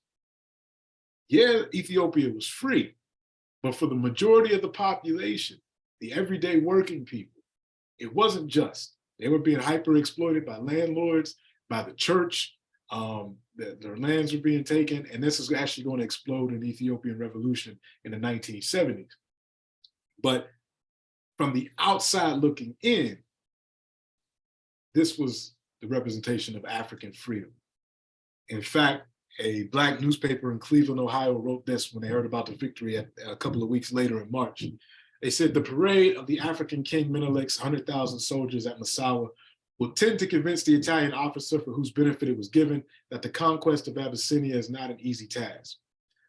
Yeah, Ethiopia was free, but for the majority of the population, the everyday working people, it wasn't just. They were being hyper exploited by landlords, by the church. Their lands were being taken, and this is actually going to explode in the Ethiopian Revolution in the 1970s. But from the outside looking in, this was the representation of African freedom. In fact, a Black newspaper in Cleveland, Ohio wrote this when they heard about the victory a couple of weeks later in March. They said the parade of the African King Menelik's 100,000 soldiers at Massawa will tend to convince the Italian officer for whose benefit it was given that the conquest of Abyssinia is not an easy task.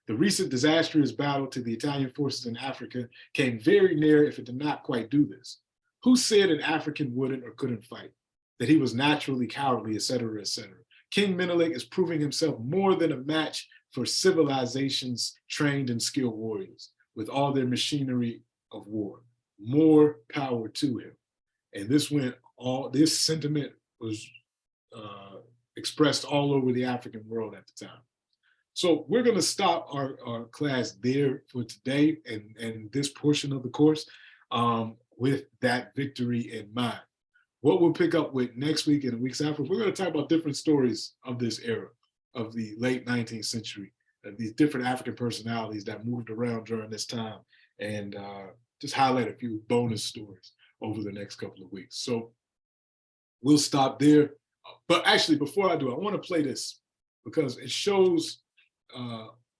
The recent disastrous battle to the Italian forces in Africa came very near if it did not quite do this. Who said an African wouldn't or couldn't fight? That he was naturally cowardly, et cetera, et cetera. King Menelik is proving himself more than a match for civilization's trained and skilled warriors with all their machinery of war. More power to him. And this sentiment was expressed all over the African world at the time. So we're going to stop our class there for today and this portion of the course with that victory in mind. What we'll pick up with next week and the weeks after, we're going to talk about different stories of this era, of the late 19th century, these different African personalities that moved around during this time, and just highlight a few bonus stories over the next couple of weeks. So we'll stop there. But actually, before I do, I want to play this because it shows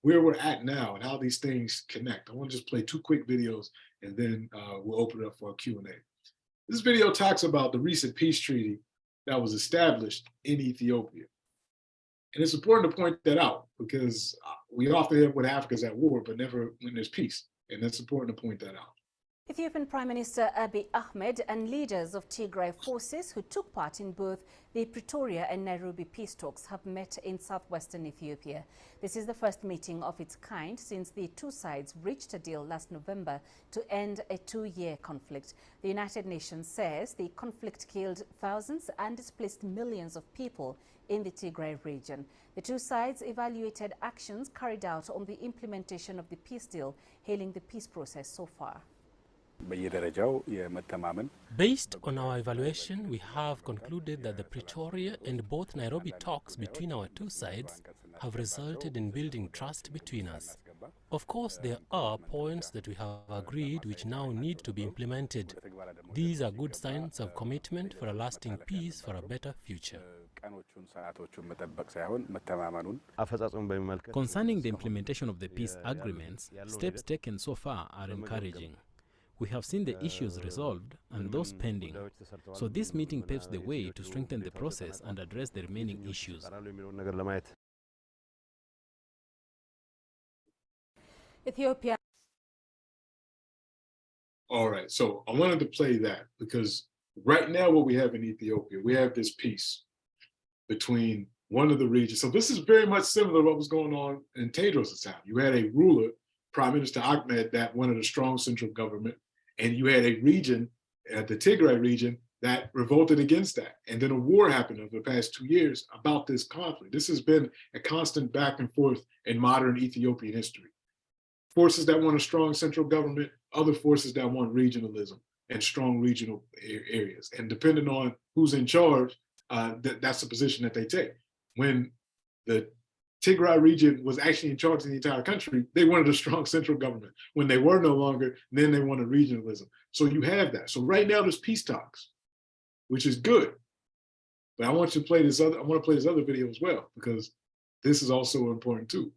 where we're at now and how these things connect. I want to just play two quick videos and then we'll open it up for a Q&A. This video talks about the recent peace treaty that was established in Ethiopia. And it's important to point that out because we often have when Africa's at war, but never when there's peace. And it's important to point that out. Ethiopian Prime Minister Abiy Ahmed and leaders of Tigray forces who took part in both the Pretoria and Nairobi peace talks have met in southwestern Ethiopia. This is the first meeting of its kind since the two sides reached a deal last November to end a two-year conflict. The United Nations says the conflict killed thousands and displaced millions of people in the Tigray region. The two sides evaluated actions carried out on the implementation of the peace deal, hailing the peace process so far. Based on our evaluation, we have concluded that the Pretoria and both Nairobi talks between our two sides have resulted in building trust between us. Of course, there are points that we have agreed which now need to be implemented. These are good signs of commitment for a lasting peace for a better future. Concerning the implementation of the peace agreements, steps taken so far are encouraging. We have seen the issues resolved and those pending. So this meeting paves the way to strengthen the process and address the remaining issues. Ethiopia. All right, so I wanted to play that because right now what we have in Ethiopia, we have this peace between one of the regions. So this is very much similar to what was going on in Tedros' time. You had a ruler, Prime Minister Ahmed, that wanted a strong central government, and you had a region, the Tigray region, that revolted against that. And then a war happened over the past 2 years about this conflict. This has been a constant back and forth in modern Ethiopian history. Forces that want a strong central government, other forces that want regionalism and strong regional areas. And depending on who's in charge, that's the position that they take. When the Tigray region was actually in charge of the entire country, they wanted a strong central government. When they were no longer, then they wanted regionalism. So you have that. So right now there's peace talks, which is good. But I want you to play this other, I want to play this other video as well, because this is also important too.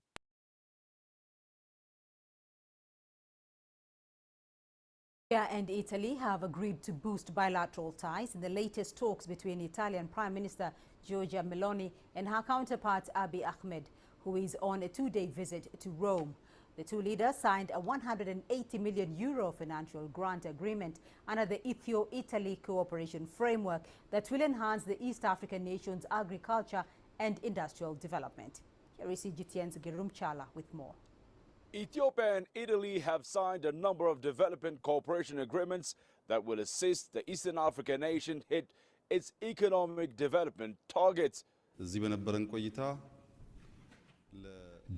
India and Italy have agreed to boost bilateral ties in the latest talks between Italian Prime Minister Giorgia Meloni and her counterpart Abiy Ahmed, who is on a two-day visit to Rome. The two leaders signed a 180 million euro financial grant agreement under the Ethio-Italy cooperation framework that will enhance the East African nation's agriculture and industrial development. Here is EGTN's Girum Chala with more. Ethiopia and Italy have signed a number of development cooperation agreements that will assist the Eastern African nation hit its economic development targets.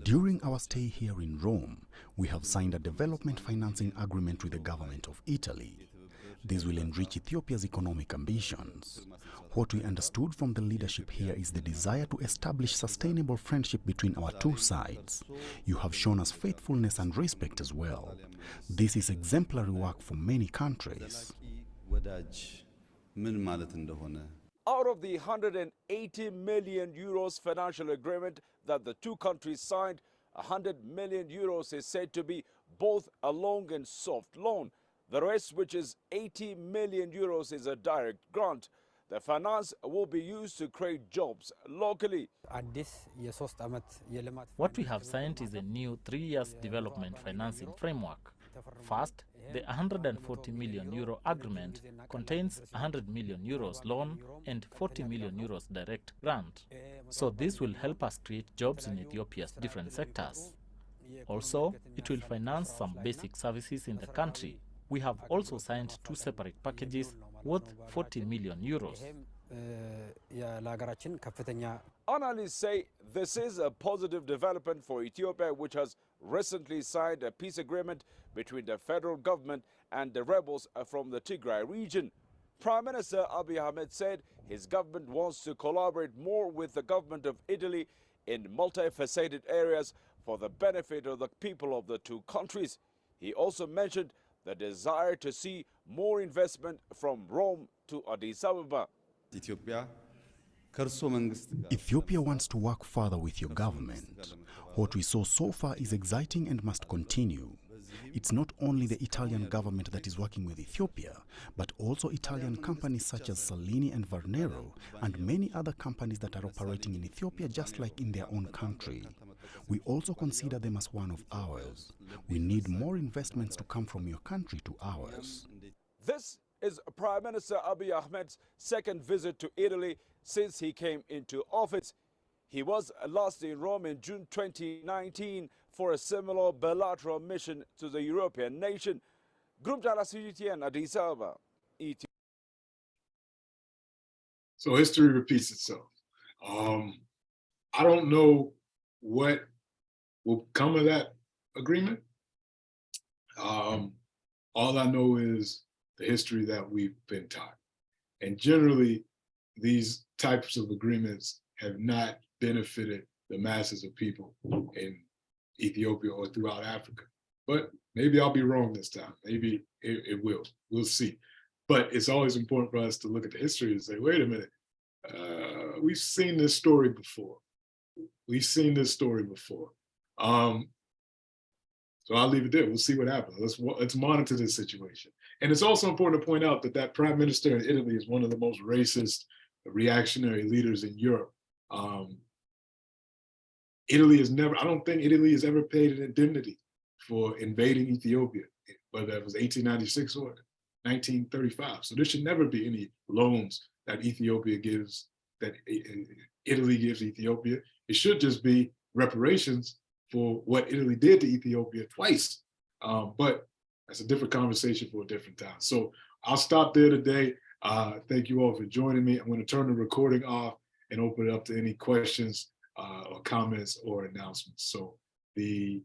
During our stay here in Rome, we have signed a development financing agreement with the government of Italy. This will enrich Ethiopia's economic ambitions. What we understood from the leadership here is the desire to establish sustainable friendship between our two sides. You have shown us faithfulness and respect as well. This is exemplary work for many countries. Out of the 180 million euros financial agreement that the two countries signed, 100 million euros is said to be both a long and soft loan. The rest, which is 80 million euros, is a direct grant. The finance will be used to create jobs locally. What we have signed is a new 3-year development financing framework. First, the 140 million euro agreement contains 100 million euros loan and 40 million euros direct grant. So this will help us create jobs in Ethiopia's different sectors. Also, it will finance some basic services in the country. We have also signed two separate packages worth 40 million euros. Analysts say this is a positive development for Ethiopia, which has recently signed a peace agreement between the federal government and the rebels from the Tigray region. Prime Minister Abiy Ahmed said his government wants to collaborate more with the government of Italy in multifaceted areas for the benefit of the people of the two countries. He also mentioned the desire to see more investment from Rome to Addis Ababa. Ethiopia wants to work further with your government. What we saw so far is exciting and must continue. It's not only the Italian government that is working with Ethiopia, but also Italian companies such as Salini and Varnero, and many other companies that are operating in Ethiopia just like in their own country. We also consider them as one of ours. We need more investments to come from your country to ours. This is Prime Minister Abiy Ahmed's second visit to Italy since he came into office. He was last in Rome in June 2019 for a similar bilateral mission to the European nation. Group Jala CGTN, Addis Ababa. So history repeats itself. I don't know what will come of that agreement. All I know is the history that we've been taught. And generally, these types of agreements have not benefited the masses of people in Ethiopia or throughout Africa. But maybe I'll be wrong this time. Maybe it will. We'll see. But it's always important for us to look at the history and say, wait a minute, we've seen this story before. We've seen this story before. So I'll leave it there. We'll see what happens. Let's monitor this situation. And it's also important to point out that that prime minister in Italy is one of the most racist, reactionary leaders in Europe. Italy has never, I don't think Italy has ever paid an indemnity for invading Ethiopia, whether it was 1896 or 1935. So there should never be any loans that Ethiopia gives, that Italy gives Ethiopia. It should just be reparations for what Italy did to Ethiopia twice. But that's a different conversation for a different time. So I'll stop there today. Thank you all for joining me. I'm going to turn the recording off and open it up to any questions or comments or announcements. So the